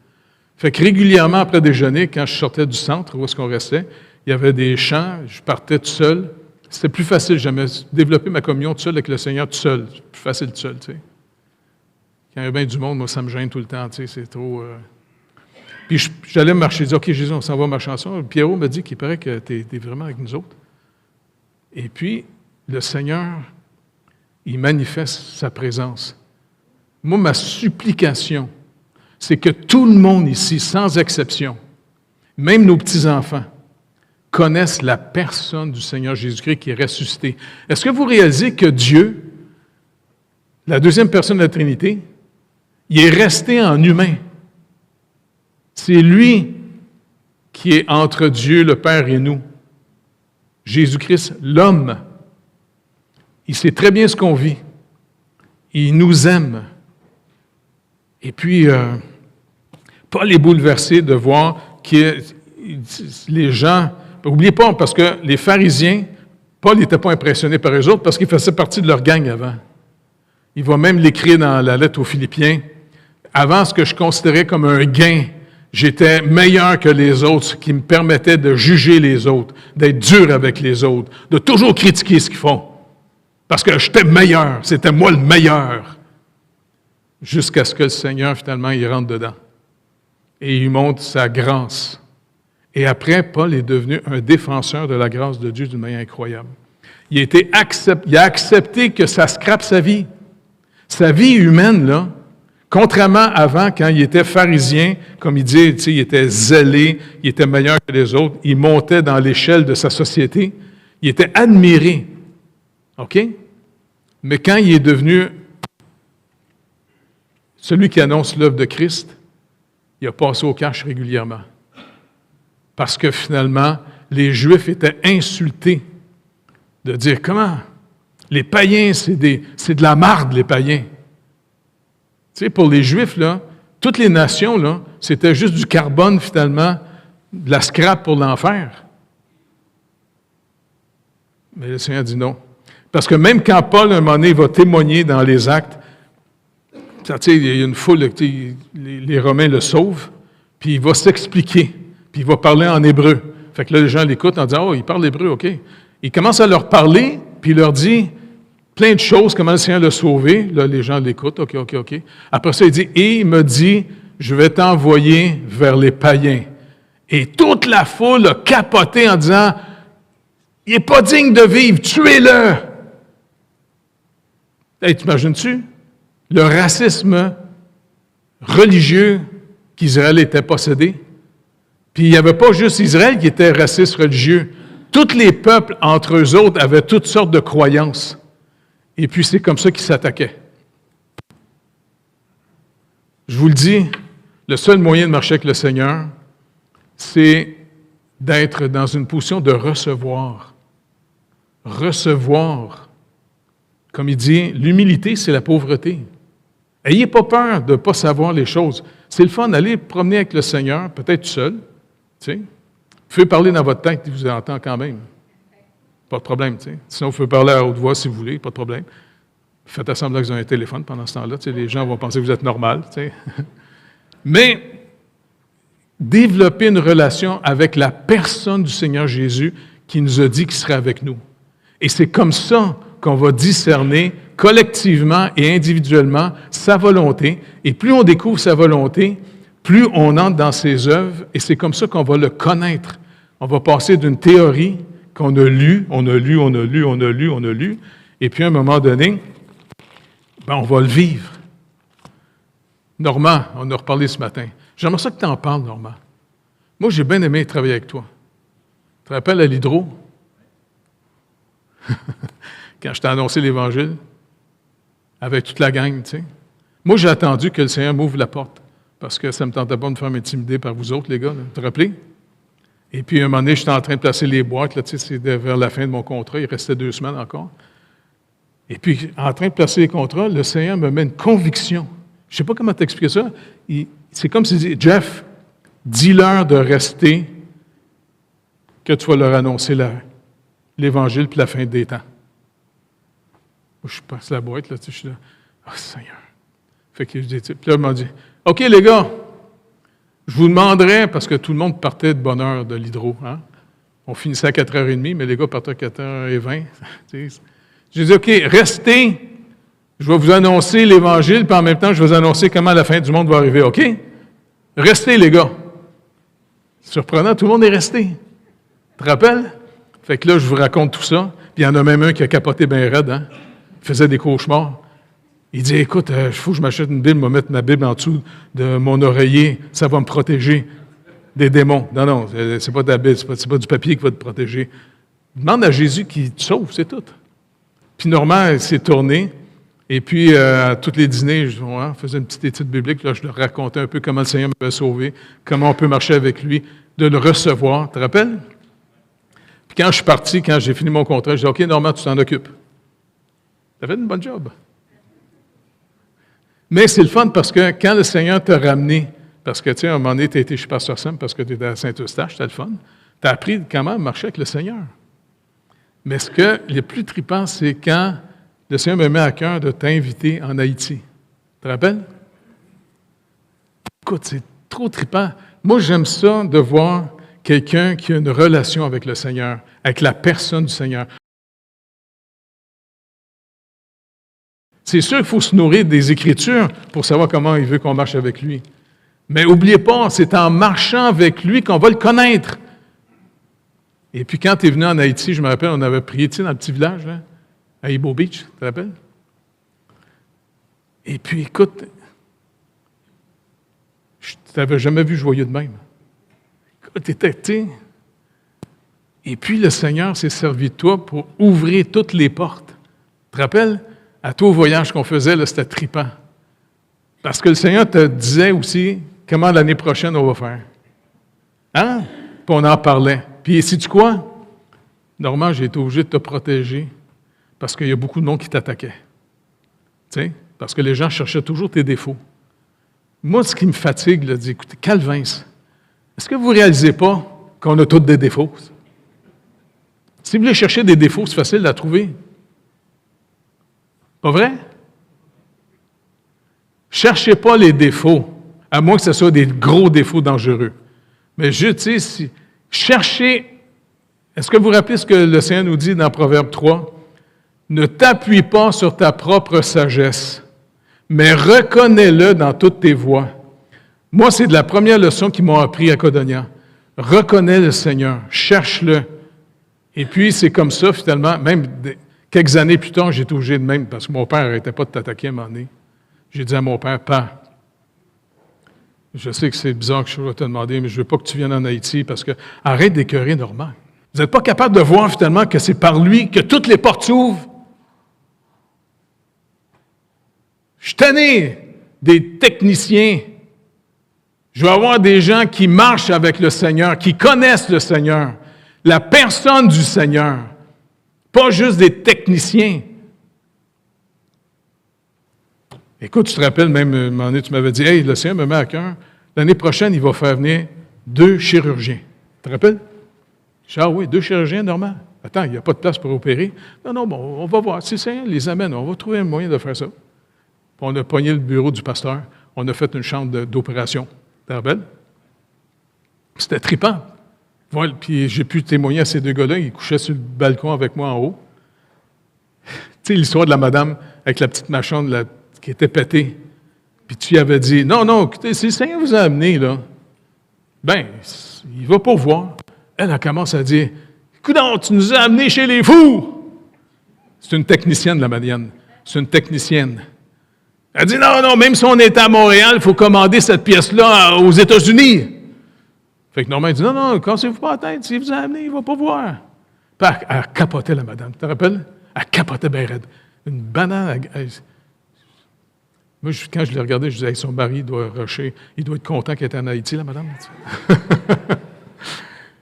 Fait que régulièrement, après déjeuner, quand je sortais du centre, où est-ce qu'on restait, il y avait des chants, je partais tout seul. C'était plus facile, j'aimais développer ma communion tout seul avec le Seigneur tout seul. C'est plus facile tout seul, tu sais. Quand il y a bien du monde, moi, ça me gêne tout le temps, tu sais, c'est trop... Puis j'allais marcher, je disais, OK, Jésus, on s'en va marcher ensemble. Pierrot me dit qu'il paraît que tu es vraiment avec nous autres. Et puis, le Seigneur, il manifeste sa présence. Moi, ma supplication, c'est que tout le monde ici, sans exception, même nos petits-enfants, connaissent la personne du Seigneur Jésus-Christ qui est ressuscité. Est-ce que vous réalisez que Dieu, la deuxième personne de la Trinité, il est resté en humain? C'est lui qui est entre Dieu, le Père et nous. Jésus-Christ, l'homme. Il sait très bien ce qu'on vit. Il nous aime. Et puis, Paul est bouleversé de voir que les gens... N'oubliez pas, parce que les pharisiens, Paul n'était pas impressionné par eux autres parce qu'il faisait partie de leur gang avant. Il va même l'écrire dans la lettre aux Philippiens. Avant, ce que je considérais comme un gain, j'étais meilleur que les autres, ce qui me permettait de juger les autres, d'être dur avec les autres, de toujours critiquer ce qu'ils font. Parce que j'étais meilleur, c'était moi le meilleur. Jusqu'à ce que le Seigneur, finalement, il rentre dedans. Et il montre sa grâce. Et après, Paul est devenu un défenseur de la grâce de Dieu d'une manière incroyable. Il a accepté que ça scrape sa vie. Sa vie humaine, là, contrairement à avant, quand il était pharisien, comme il dit, il était zélé, il était meilleur que les autres, il montait dans l'échelle de sa société, il était admiré. OK? Mais quand il est devenu celui qui annonce l'œuvre de Christ, il a passé au cash régulièrement. Parce que finalement, les Juifs étaient insultés de dire comment? Les païens, c'est de la marde, les païens. Tu sais, pour les Juifs, là, toutes les nations, là, c'était juste du carbone, finalement, de la scrap pour l'enfer. Mais le Seigneur dit non. Parce que même quand Paul, à un moment donné, va témoigner dans les Actes, tu sais, il y a une foule, les Romains le sauvent, puis il va s'expliquer, puis il va parler en hébreu. Fait que là, les gens l'écoutent en disant « Oh, il parle hébreu, OK. » Il commence à leur parler, puis il leur dit plein de choses, comment le Seigneur l'a sauvé. Là, les gens l'écoutent, OK. Après ça, il dit « Et il me dit, je vais t'envoyer vers les païens. » Et toute la foule a capoté en disant « Il n'est pas digne de vivre, tuez-le! » Hey, t'imagines-tu? Le racisme religieux qu'Israël était possédé. Puis il n'y avait pas juste Israël qui était raciste religieux. Tous les peuples, entre eux autres, avaient toutes sortes de croyances. Et puis c'est comme ça qu'ils s'attaquaient. Je vous le dis, le seul moyen de marcher avec le Seigneur, c'est d'être dans une position de recevoir. Recevoir. Comme il dit, l'humilité, c'est la pauvreté. Ayez pas peur de ne pas savoir les choses. C'est le fun d'aller promener avec le Seigneur, peut-être seul. Tu sais. Vous pouvez parler dans votre tête, il vous entend quand même. Pas de problème. Tu sais. Sinon, vous pouvez parler à haute voix si vous voulez, pas de problème. Faites semblant que vous avez un téléphone pendant ce temps-là. Tu sais, les gens vont penser que vous êtes normal. Tu sais. Mais développer une relation avec la personne du Seigneur Jésus qui nous a dit qu'il serait avec nous. Et c'est comme ça qu'on va discerner collectivement et individuellement sa volonté. Et plus on découvre sa volonté, plus on entre dans ses œuvres, et c'est comme ça qu'on va le connaître. On va passer d'une théorie qu'on a lue, et puis à un moment donné, on va le vivre. Normand, on a reparlé ce matin. J'aimerais ça que tu en parles, Normand. Moi, j'ai bien aimé travailler avec toi. Tu te rappelles à l'Hydro? Quand je t'ai annoncé l'Évangile, avec toute la gang, tu sais. Moi, j'ai attendu que le Seigneur m'ouvre la porte, parce que ça ne me tentait pas de me faire intimider par vous autres, les gars, là. Tu te rappelles? Et puis, à un moment donné, j'étais en train de placer les boîtes, là, tu sais, c'était vers la fin de mon contrat, il restait 2 semaines encore. Et puis, en train de placer les contrats, le Seigneur me met une conviction. Je ne sais pas comment t'expliquer ça. C'est comme s'il dit, Jeff, dis-leur de rester, que tu vas leur annoncer l'Évangile puis la fin des temps. Je passe la boîte, là, tu sais, je suis là. Ah, oh, Seigneur. Fait que je dis, puis là, il m'a dit, OK, les gars, je vous demanderais, parce que tout le monde partait de bonne heure de l'Hydro, hein? On finissait à 4h30, mais les gars partaient à 4h20. J'ai dit, OK, restez, je vais vous annoncer l'Évangile, puis en même temps, je vais vous annoncer comment la fin du monde va arriver, OK? Restez, les gars. Surprenant, tout le monde est resté. Tu te rappelles? Fait que là, je vous raconte tout ça, puis il y en a même un qui a capoté bien raide, hein? Il faisait des cauchemars. Il dit, écoute, il faut que je m'achète une Bible, je vais mettre ma Bible en dessous de mon oreiller, ça va me protéger des démons. Non, c'est pas de la Bible, c'est pas du papier qui va te protéger. Demande à Jésus qu'il te sauve, c'est tout. Puis Normand s'est tourné, et puis à tous les dîners, on faisait une petite étude biblique, là, je leur racontais un peu comment le Seigneur m'avait sauvé, comment on peut marcher avec lui, de le recevoir. Tu te rappelles? Puis quand je suis parti, quand j'ai fini mon contrat, je dis, OK, Normand, tu t'en occupes. Tu as fait une bonne job. Mais c'est le fun parce que quand le Seigneur t'a ramené, parce que, tu sais, à un moment donné, tu as été chez Pasteur Sam parce que tu étais à Saint-Eustache, c'était le fun, tu as appris comment marcher avec le Seigneur. Mais ce que le plus trippant, c'est quand le Seigneur me met à cœur de t'inviter en Haïti. Tu te rappelles? Écoute, c'est trop trippant. Moi, j'aime ça de voir quelqu'un qui a une relation avec le Seigneur, avec la personne du Seigneur. C'est sûr qu'il faut se nourrir des Écritures pour savoir comment il veut qu'on marche avec lui. Mais n'oubliez pas, c'est en marchant avec lui qu'on va le connaître. Et puis quand tu es venu en Haïti, je me rappelle, on avait prié, tu sais, dans le petit village, là, à Ibo Beach, tu te rappelles? Et puis, écoute, je ne t'avais jamais vu joyeux de même. Écoute, t'étais. Et puis, le Seigneur s'est servi de toi pour ouvrir toutes les portes. Tu te rappelles? À tout voyage qu'on faisait, là, c'était trippant. Parce que le Seigneur te disait aussi comment l'année prochaine on va faire. Hein? Puis on en parlait. Puis, sais-tu quoi? Normalement, j'ai été obligé de te protéger parce qu'il y a beaucoup de monde qui t'attaquait. Tu sais? Parce que les gens cherchaient toujours tes défauts. Moi, ce qui me fatigue, là, écoutez, Calvin, est-ce que vous ne réalisez pas qu'on a tous des défauts? Si vous voulez chercher des défauts, c'est facile à trouver. Pas vrai? Cherchez pas les défauts, à moins que ce soit des gros défauts dangereux. Mais tu sais, cherchez. Est-ce que vous vous rappelez ce que le Seigneur nous dit dans Proverbe 3? Ne t'appuie pas sur ta propre sagesse, mais reconnais-le dans toutes tes voies. Moi, c'est de la première leçon qu'ils m'ont appris à Codonia. Reconnais le Seigneur, cherche-le. Et puis, c'est comme ça, finalement, même quelques années plus tard, j'ai été obligé de même, parce que mon père n'arrêtait pas de t'attaquer à un moment donné. J'ai dit à mon père, Père, je sais que c'est bizarre que je vais te demander, mais je ne veux pas que tu viennes en Haïti, parce que arrête d'écœurer Normand. Vous n'êtes pas capable de voir, finalement, que c'est par lui que toutes les portes s'ouvrent. Je suis tanné des techniciens. Je veux avoir des gens qui marchent avec le Seigneur, qui connaissent le Seigneur, la personne du Seigneur, pas juste des techniciens. Écoute, tu te rappelles, même, un moment donné, tu m'avais dit, « Hey, le Seigneur me met à cœur, l'année prochaine, il va faire venir 2 chirurgiens. » Tu te rappelles? Je dis, ah oui, 2 chirurgiens, Normand. Attends, il n'y a pas de place pour opérer. Non, bon, on va voir. Si le Seigneur les amène, on va trouver un moyen de faire ça. Puis on a pogné le bureau du pasteur. On a fait une chambre d'opération. Tu te rappelles? C'était trippant. Voilà, puis j'ai pu témoigner à ces 2 gars-là. Ils couchaient sur le balcon avec moi en haut. Tu sais, l'histoire de la madame avec la petite machine qui était pétée. Puis tu lui avais dit, non, écoutez, si le Seigneur vous a amené, là, ben, il va pourvoir. Elle commence à dire, coudonc, tu nous as amenés chez les fous! C'est une technicienne, la Marianne. C'est une technicienne. Elle dit, non, même si on est à Montréal, il faut commander cette pièce-là aux États-Unis. Fait que Normand dit, non, cassez-vous pas la tête, s'il vous a amené, il va pas voir. Puis elle capotait, la madame, tu te rappelles? Elle capotait bien raide. Une banane. Moi, quand je l'ai regardé, je disais, hey, son mari doit rusher, il doit être content qu'elle est en Haïti, la madame.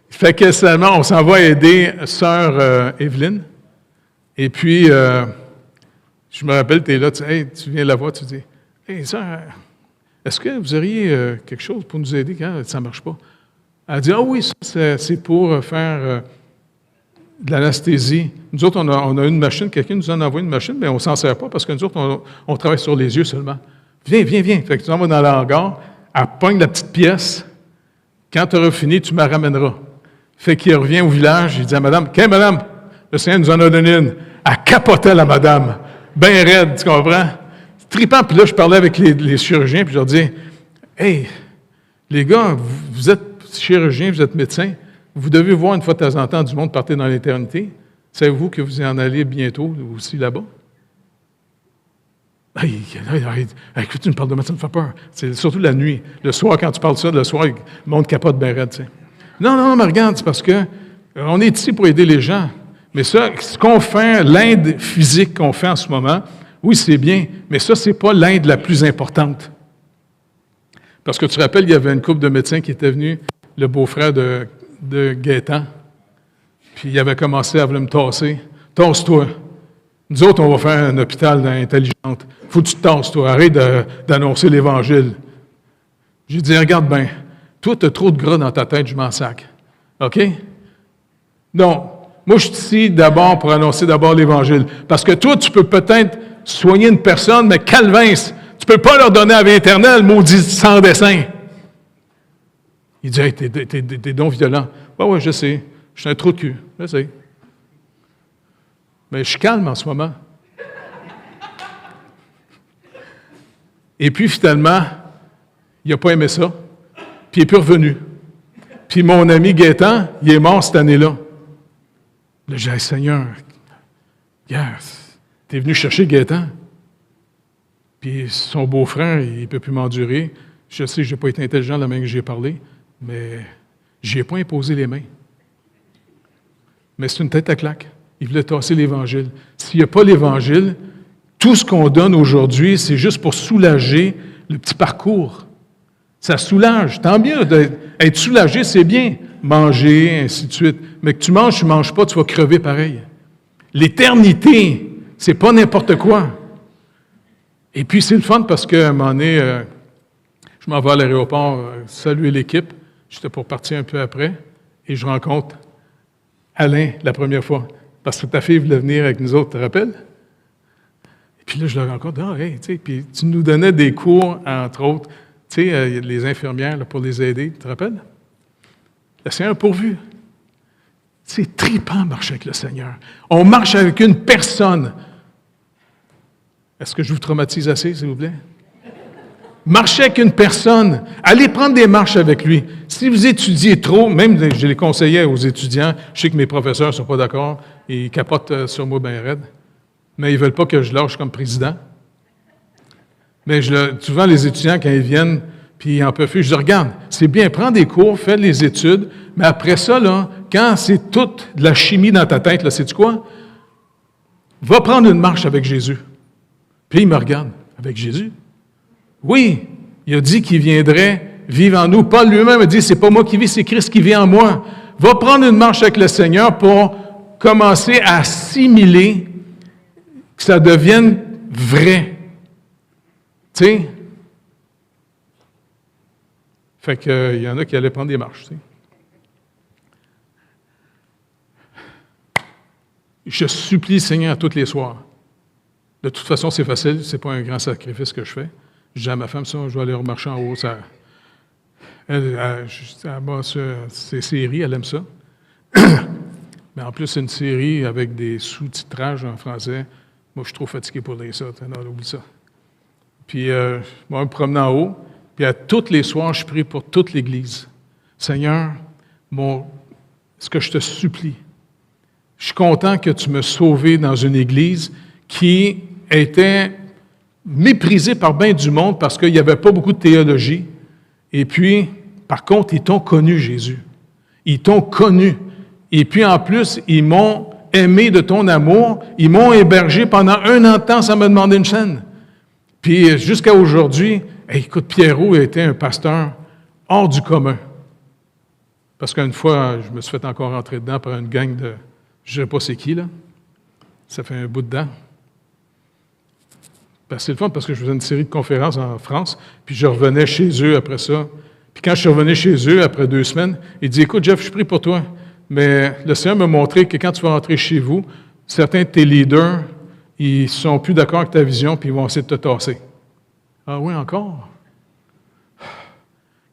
Fait que seulement, on s'en va aider sœur Evelyne. Et puis, je me rappelle, tu es là, tu viens la voir, tu dis, « Hey, sœur, est-ce que vous auriez quelque chose pour nous aider quand ça ne marche pas? » Elle dit, « Ah oui, ça, c'est pour faire de l'anesthésie. Nous autres, on a une machine, quelqu'un nous en a envoyé une machine, mais on ne s'en sert pas parce que nous autres, on travaille sur les yeux seulement. Viens. Fait que tu en vas dans l'hangar, elle pogne la petite pièce. Quand tu auras fini, tu me la ramèneras. » Fait qu'il revient au village, il dit à madame, « Qu'est-ce madame? Le Seigneur nous en a donné une. » Elle capotait la madame. Bien raide, tu comprends? Trippant. Puis là, je parlais avec les chirurgiens, puis je leur dis, « Hey, les gars, vous êtes chirurgiens, vous êtes médecins, vous devez voir une fois de temps en temps du monde partir dans l'éternité. Savez-vous que vous en allez bientôt aussi là-bas? » Hey, écoute, tu me parles de moi, ça me fait peur. C'est surtout la nuit. Le soir, quand tu parles de ça, le soir, le monde capote bien raide, tu sais. Non, mais regarde, c'est parce que on est ici pour aider les gens. Mais ça, ce qu'on fait, l'aide physique qu'on fait en ce moment, oui, c'est bien, mais ça, c'est pas l'aide la plus importante. Parce que tu te rappelles, il y avait une couple de médecins qui étaient venus, le beau-frère de Gaétan, puis il avait commencé à vouloir me tasser. « Tasse-toi! » Nous autres, on va faire un hôpital intelligent. Faut que tu te tasses, toi. Arrête d'annoncer l'Évangile. J'ai dit, regarde bien, toi, tu as trop de gras dans ta tête, je m'en sac. OK? Non. Moi, je suis ici d'abord pour annoncer d'abord l'Évangile. Parce que toi, tu peux peut-être soigner une personne, mais Calvin, tu ne peux pas leur donner la vie éternelle, maudit sans dessein. Il dit, hey, t'es donc violent. Ouais, je sais. Je suis un trou de cul. Je sais. Mais je suis calme en ce moment. Et puis, finalement, il n'a pas aimé ça. Puis, il n'est plus revenu. Puis, mon ami Gaétan, il est mort cette année-là. Là, j'ai dit, Seigneur, yes, t'es venu chercher Gaétan. Puis, son beau-frère, il ne peut plus m'endurer. Je sais, je n'ai pas été intelligent la main que j'ai parlé, mais je n'ai pas imposé les mains. Mais c'est une tête à claque. Il voulait tasser l'Évangile. S'il n'y a pas l'Évangile, tout ce qu'on donne aujourd'hui, c'est juste pour soulager le petit parcours. Ça soulage. Tant mieux d'être soulagé, c'est bien. Manger, ainsi de suite. Mais que tu ne manges pas, tu vas crever pareil. L'éternité, c'est pas n'importe quoi. Et puis, c'est le fun parce qu'à un moment donné, je m'en vais à l'aéroport saluer l'équipe. J'étais pour partir un peu après. Et je rencontre Alain la première fois. Parce que ta fille voulait venir avec nous autres, tu te rappelles? Et puis là, je le rencontre. Puis tu nous donnais des cours, entre autres, les infirmières là, pour les aider, tu te rappelles? Le Seigneur a pourvu. C'est trippant marcher avec le Seigneur. On marche avec une personne. Est-ce que je vous traumatise assez, s'il vous plaît? Marchez avec une personne. Allez prendre des marches avec lui. Si vous étudiez trop, même je les conseillais aux étudiants, je sais que mes professeurs ne sont pas d'accord, ils capotent sur moi bien raide, mais ils ne veulent pas que je lâche comme président. Mais souvent, les étudiants, quand ils viennent, puis ils en peuvent plus, je dis, regarde, c'est bien, prends des cours, fais les études, mais après ça, là, quand c'est toute de la chimie dans ta tête, là, sais-tu quoi? Va prendre une marche avec Jésus. Puis il me regarde, avec Jésus? Oui, il a dit qu'il viendrait vivre en nous. Paul lui-même a dit, c'est pas moi qui vis, c'est Christ qui vit en moi. Va prendre une marche avec le Seigneur pour commencer à assimiler, que ça devienne vrai. Tu sais? Fait qu'il y en a qui allaient prendre des marches, tu sais. Je supplie le Seigneur tous les soirs. De toute façon, c'est facile, c'est pas un grand sacrifice que je fais. Je dis à ma femme, ça, je vais aller remarcher en haut. Elle a ses séries, elle aime ça. Mais en plus, c'est une série avec des sous-titrages en français. Moi, je suis trop fatigué pour lire ça. Non, oublie ça. Puis, moi, je me promène en haut. Puis, à tous les soirs, je prie pour toute l'Église. Seigneur, ce que je te supplie, je suis content que tu me sauvé dans une Église qui était méprisé par bien du monde parce qu'il n'y avait pas beaucoup de théologie. Et puis, par contre, ils t'ont connu, Jésus. Ils t'ont connu. Et puis, en plus, ils m'ont aimé de ton amour. Ils m'ont hébergé pendant 1 an de temps sans me demander une chaîne. Puis, jusqu'à aujourd'hui, écoute, Pierrot était un pasteur hors du commun. Parce qu'une fois, je me suis fait encore rentrer dedans par une gang de... je ne sais pas c'est qui, là. Ça fait un bout dedans. C'est le fun parce que je faisais une série de conférences en France, puis je revenais chez eux après ça. Puis quand je suis revenu chez eux, après 2 semaines, il dit, écoute, Jeff, je prie pour toi, mais le Seigneur m'a montré que quand tu vas rentrer chez vous, certains de tes leaders, ils ne sont plus d'accord avec ta vision, puis ils vont essayer de te tasser. Ah oui, encore?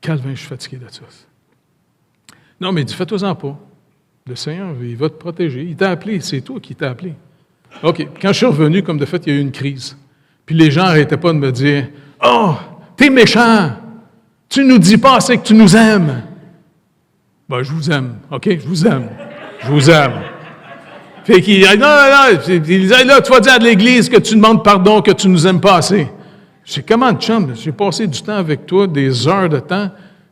Calvin, je suis fatigué de ça. Non, mais il dit, fais-toi-en pas. Le Seigneur, il va te protéger. Il t'a appelé, c'est toi qui t'as appelé. OK, quand je suis revenu, comme de fait, il y a eu une crise. Puis les gens n'arrêtaient pas de me dire, « Oh, t'es méchant! Tu nous dis pas assez que tu nous aimes! » Ben, je vous aime, OK? Je vous aime. Je vous aime. Fait qu'il dit, non, il disait, là, tu vas dire à l'Église que tu demandes pardon, que tu nous aimes pas assez. Je dis, comment, chum? J'ai passé du temps avec toi, des heures de temps.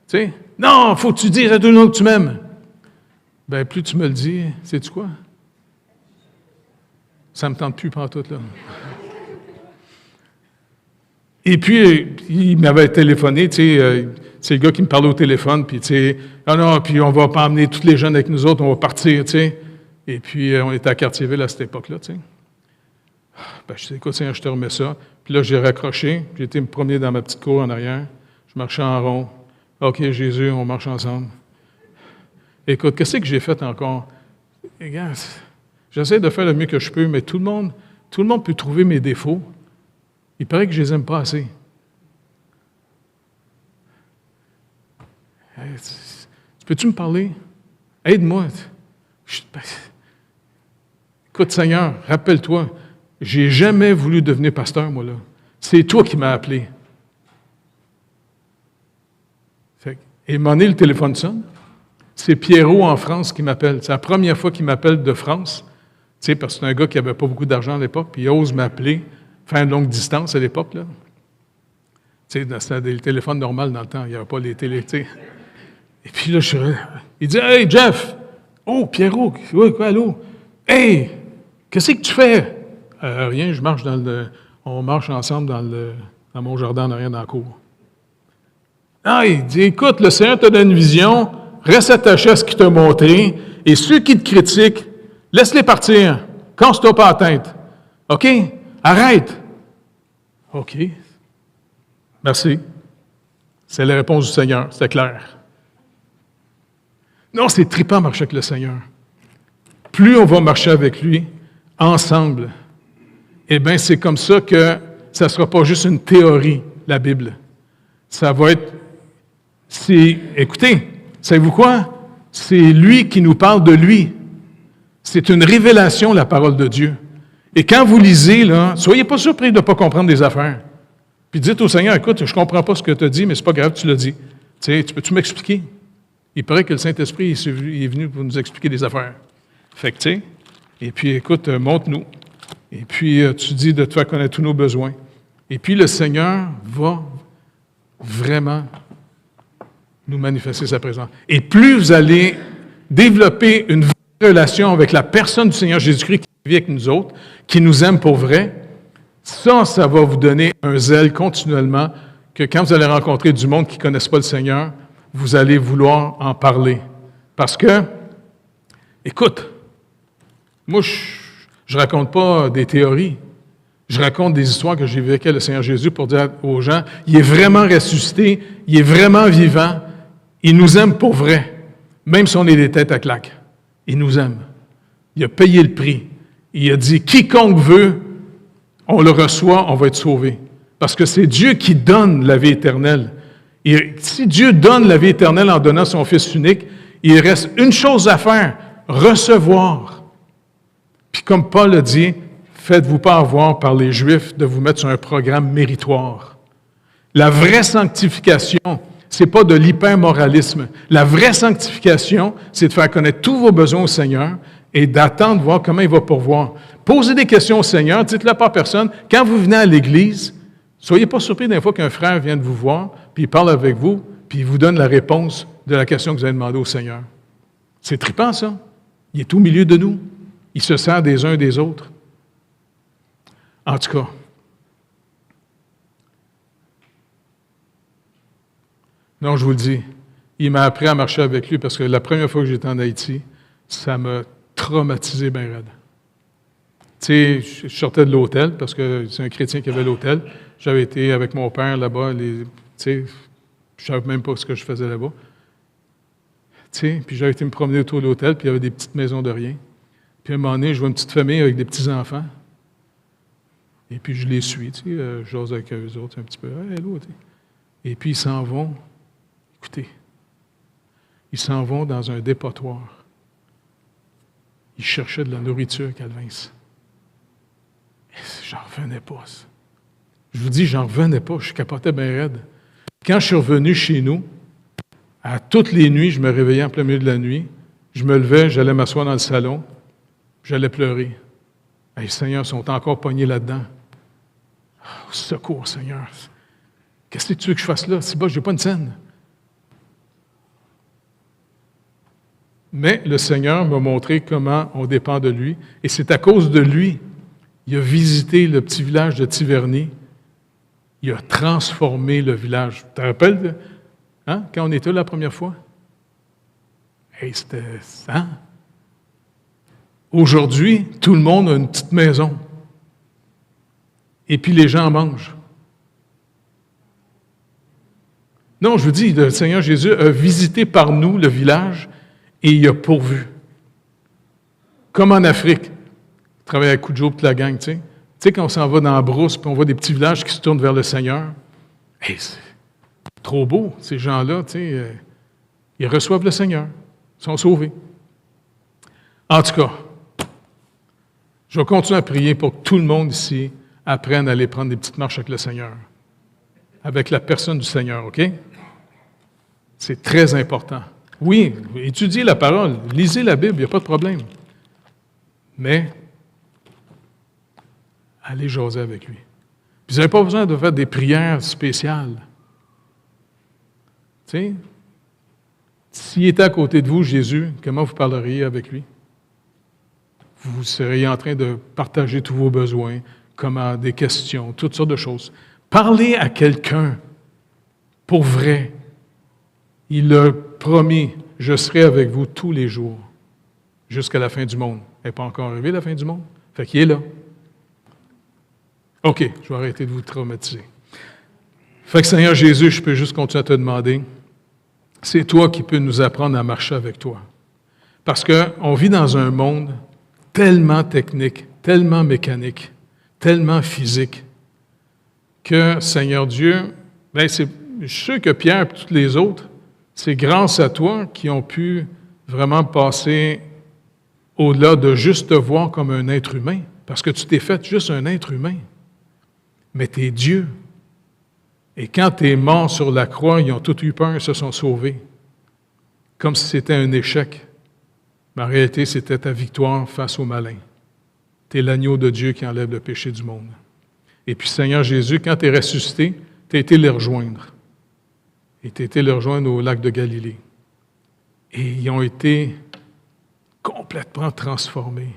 Tu sais, non, faut que tu dises à tout le monde que tu m'aimes. Ben, plus tu me le dis, sais-tu quoi? Ça me tente plus pantoute, là. Et puis, il m'avait téléphoné, tu sais, c'est le gars qui me parlait au téléphone, puis tu sais, non, puis on va pas emmener tous les jeunes avec nous autres, on va partir, tu sais. Et puis, on était à Cartierville à cette époque-là, tu sais. Ben, je dis, écoute, Seigneur, je te remets ça. Puis là, j'ai raccroché, j'ai été me promener dans ma petite cour en arrière. Je marchais en rond. OK, Jésus, on marche ensemble. Écoute, qu'est-ce que j'ai fait encore? Regarde, j'essaie de faire le mieux que je peux, mais tout le monde peut trouver mes défauts. Il paraît que je les aime pas assez. Hey, peux-tu me parler? Aide-moi. Écoute, Seigneur, rappelle-toi, j'ai jamais voulu devenir pasteur, moi, là. C'est toi qui m'as appelé. Et à un moment donné, le téléphone sonne. C'est Pierrot en France qui m'appelle. C'est la première fois qu'il m'appelle de France. Tu sais, parce que c'est un gars qui n'avait pas beaucoup d'argent à l'époque, puis il ose m'appeler, faire une longue distance à l'époque, là. Tu sais, c'était des téléphones normaux dans le temps, il n'y avait pas les télé, tu sais. Et puis là, il dit « Hey, Jeff! Oh, Pierrot! Oui, quoi, allô? Hey! Qu'est-ce que tu fais? » Rien, je marche on marche ensemble dans mon jardin en arrière dans la cour. Ah, il dit « Écoute, le Seigneur te donne une vision, reste attaché à ce qu'il t'a montré, et ceux qui te critiquent, laisse-les partir. Casse-toi pas la tête. OK? Arrête. » OK. Merci. C'est la réponse du Seigneur, c'est clair. Non, c'est trippant marcher avec le Seigneur. Plus on va marcher avec lui, ensemble, eh bien, c'est comme ça que ça ne sera pas juste une théorie, la Bible. Ça va être... Écoutez, savez-vous quoi? C'est lui qui nous parle de lui. C'est une révélation, la parole de Dieu. Et quand vous lisez, là, soyez pas surpris de ne pas comprendre des affaires. Puis dites au Seigneur, écoute, je ne comprends pas ce que tu as dit, mais c'est pas grave, tu l'as dit. Tu sais, peux-tu m'expliquer? Il paraît que le Saint-Esprit est venu pour nous expliquer des affaires. Fait que, tu sais, et puis, écoute, montre-nous. Et puis, tu dis de te faire connaître tous nos besoins. Et puis, le Seigneur va vraiment nous manifester sa présence. Et plus vous allez développer une vraie relation avec la personne du Seigneur Jésus-Christ qui vit avec nous autres, qui nous aime pour vrai, ça va vous donner un zèle continuellement que quand vous allez rencontrer du monde qui ne connaissent pas le Seigneur, vous allez vouloir en parler. Parce que, écoute, moi, je ne raconte pas des théories. Je raconte des histoires que j'ai vécues avec le Seigneur Jésus pour dire aux gens, il est vraiment ressuscité, il est vraiment vivant, il nous aime pour vrai, même si on est des têtes à claques. Il nous aime. Il a payé le prix. Il a dit, quiconque veut, on le reçoit, on va être sauvé. Parce que c'est Dieu qui donne la vie éternelle. Et si Dieu donne la vie éternelle en donnant son Fils unique, il reste une chose à faire, recevoir. Puis comme Paul a dit, faites-vous pas avoir par les Juifs de vous mettre sur un programme méritoire. La vraie sanctification, c'est pas de l'hyper-moralisme. La vraie sanctification, c'est de faire connaître tous vos besoins au Seigneur et d'attendre voir comment il va pourvoir. Posez des questions au Seigneur, dites-le pas à personne. Quand vous venez à l'Église, soyez pas surpris d'un fois qu'un frère vient de vous voir, puis il parle avec vous, puis il vous donne la réponse de la question que vous avez demandée au Seigneur. C'est trippant, ça. Il est au milieu de nous. Il se sert des uns des autres. En tout cas, non, je vous le dis, il m'a appris à marcher avec lui parce que la première fois que j'étais en Haïti, ça m'a traumatisé bien raide. Tu sais, je sortais de l'hôtel parce que c'est un chrétien qui avait l'hôtel. J'avais été avec mon père là-bas, tu sais, je ne savais même pas ce que je faisais là-bas. Tu sais, puis j'avais été me promener autour de l'hôtel, puis il y avait des petites maisons de rien. Puis à un moment donné, je vois une petite famille avec des petits-enfants. Et puis je les suis, tu sais, j'ose avec eux autres un petit peu. Hey, hello, tu sais. Et puis ils s'en vont, écoutez, ils s'en vont dans un dépotoir. Ils cherchaient de la nourriture, Calvins. J'en revenais pas. Ça. Je vous dis, j'en revenais pas, je capotais bien raide. Quand je suis revenu chez nous, à toutes les nuits, je me réveillais en plein milieu de la nuit, je me levais, j'allais m'asseoir dans le salon, j'allais pleurer. Hey, Seigneur, ils sont encore pognés là-dedans. Oh, secours, Seigneur. Qu'est-ce que tu veux que je fasse là? C'est bas, je n'ai pas une scène. Mais le Seigneur m'a montré comment on dépend de lui. Et c'est à cause de lui. Il a visité le petit village de Tiverny. Il a transformé le village. Tu te rappelles, hein, quand on était là la première fois? Hey, c'était... Hein? Aujourd'hui, tout le monde a une petite maison. et puis les gens mangent. Non, je vous dis, le Seigneur Jésus a visité par nous le village et il a pourvu. Comme en Afrique. Je travaille avec Koujo et la gang, tu sais. Tu sais, quand on s'en va dans la brousse puis on voit des petits villages qui se tournent vers le Seigneur, hey, c'est trop beau, ces gens-là, tu sais. Ils reçoivent le Seigneur. Ils sont sauvés. En tout cas, je vais continuer à prier pour que tout le monde ici apprenne à aller prendre des petites marches avec le Seigneur. Avec la personne du Seigneur, OK? C'est très important. Oui, étudiez la parole, lisez la Bible, il n'y a pas de problème. Mais, allez jaser avec lui. Puis vous n'avez pas besoin de faire des prières spéciales. Tu sais, s'il était à côté de vous, Jésus, comment vous parleriez avec lui? Vous seriez en train de partager tous vos besoins, comment, des questions, toutes sortes de choses. Parlez à quelqu'un pour vrai. Il a promis, je serai avec vous tous les jours, jusqu'à la fin du monde. Elle n'est pas encore arrivée, la fin du monde? Fait qu'il est là. OK, je vais arrêter de vous traumatiser. Fait que Seigneur Jésus, je peux juste continuer à te demander, c'est toi qui peux nous apprendre à marcher avec toi. Parce qu'on vit dans un monde tellement technique, tellement mécanique, tellement physique, que, Seigneur Dieu, bien, je suis sûr que Pierre et tous les autres, c'est grâce à toi qu'ils ont pu vraiment passer au-delà de juste te voir comme un être humain, parce que tu t'es fait juste un être humain. Mais tu es Dieu. Et quand tu es mort sur la croix, ils ont tous eu peur et se sont sauvés. Comme si c'était un échec. Mais en réalité, c'était ta victoire face au malin. Tu es l'agneau de Dieu qui enlève le péché du monde. Et puis, Seigneur Jésus, quand tu es ressuscité, tu as été les rejoindre. Et tu as été les rejoindre au lac de Galilée. Et ils ont été complètement transformés.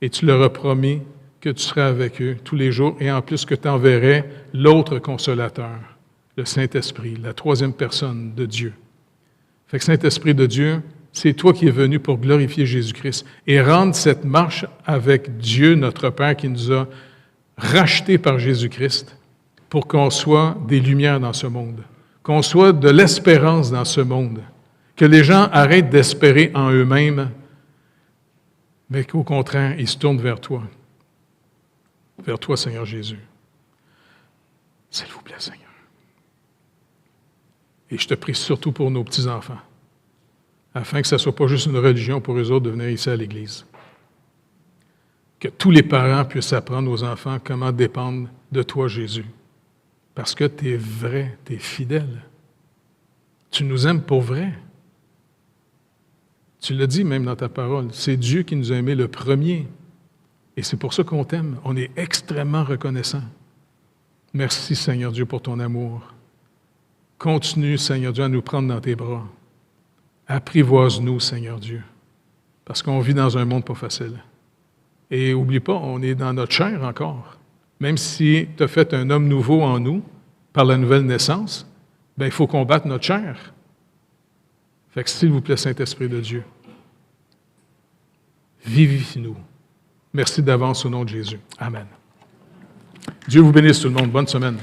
Et tu leur as promis que tu serais avec eux tous les jours, et en plus que tu enverrais l'autre consolateur, le Saint-Esprit, la troisième personne de Dieu. Fait que Saint-Esprit de Dieu, c'est toi qui es venu pour glorifier Jésus-Christ et rendre cette marche avec Dieu, notre Père, qui nous a rachetés par Jésus-Christ, pour qu'on soit des lumières dans ce monde, qu'on soit de l'espérance dans ce monde, que les gens arrêtent d'espérer en eux-mêmes, mais qu'au contraire, ils se tournent vers toi. Vers toi, Seigneur Jésus. S'il vous plaît, Seigneur. Et je te prie surtout pour nos petits-enfants, afin que ce ne soit pas juste une religion pour eux autres de venir ici à l'Église. Que tous les parents puissent apprendre aux enfants comment dépendre de toi, Jésus. Parce que tu es vrai, tu es fidèle. Tu nous aimes pour vrai. Tu l'as dit même dans ta parole, c'est Dieu qui nous a aimés le premier. Et c'est pour ça qu'on t'aime. On est extrêmement reconnaissant. Merci, Seigneur Dieu, pour ton amour. Continue, Seigneur Dieu, à nous prendre dans tes bras. Apprivoise-nous, Seigneur Dieu, parce qu'on vit dans un monde pas facile. Et n'oublie pas, on est dans notre chair encore. Même si tu as fait un homme nouveau en nous, par la nouvelle naissance, bien, il faut combattre notre chair. Fait que, s'il vous plaît, Saint-Esprit de Dieu, vivifie-nous. Merci d'avance au nom de Jésus. Amen. Dieu vous bénisse tout le monde. Bonne semaine.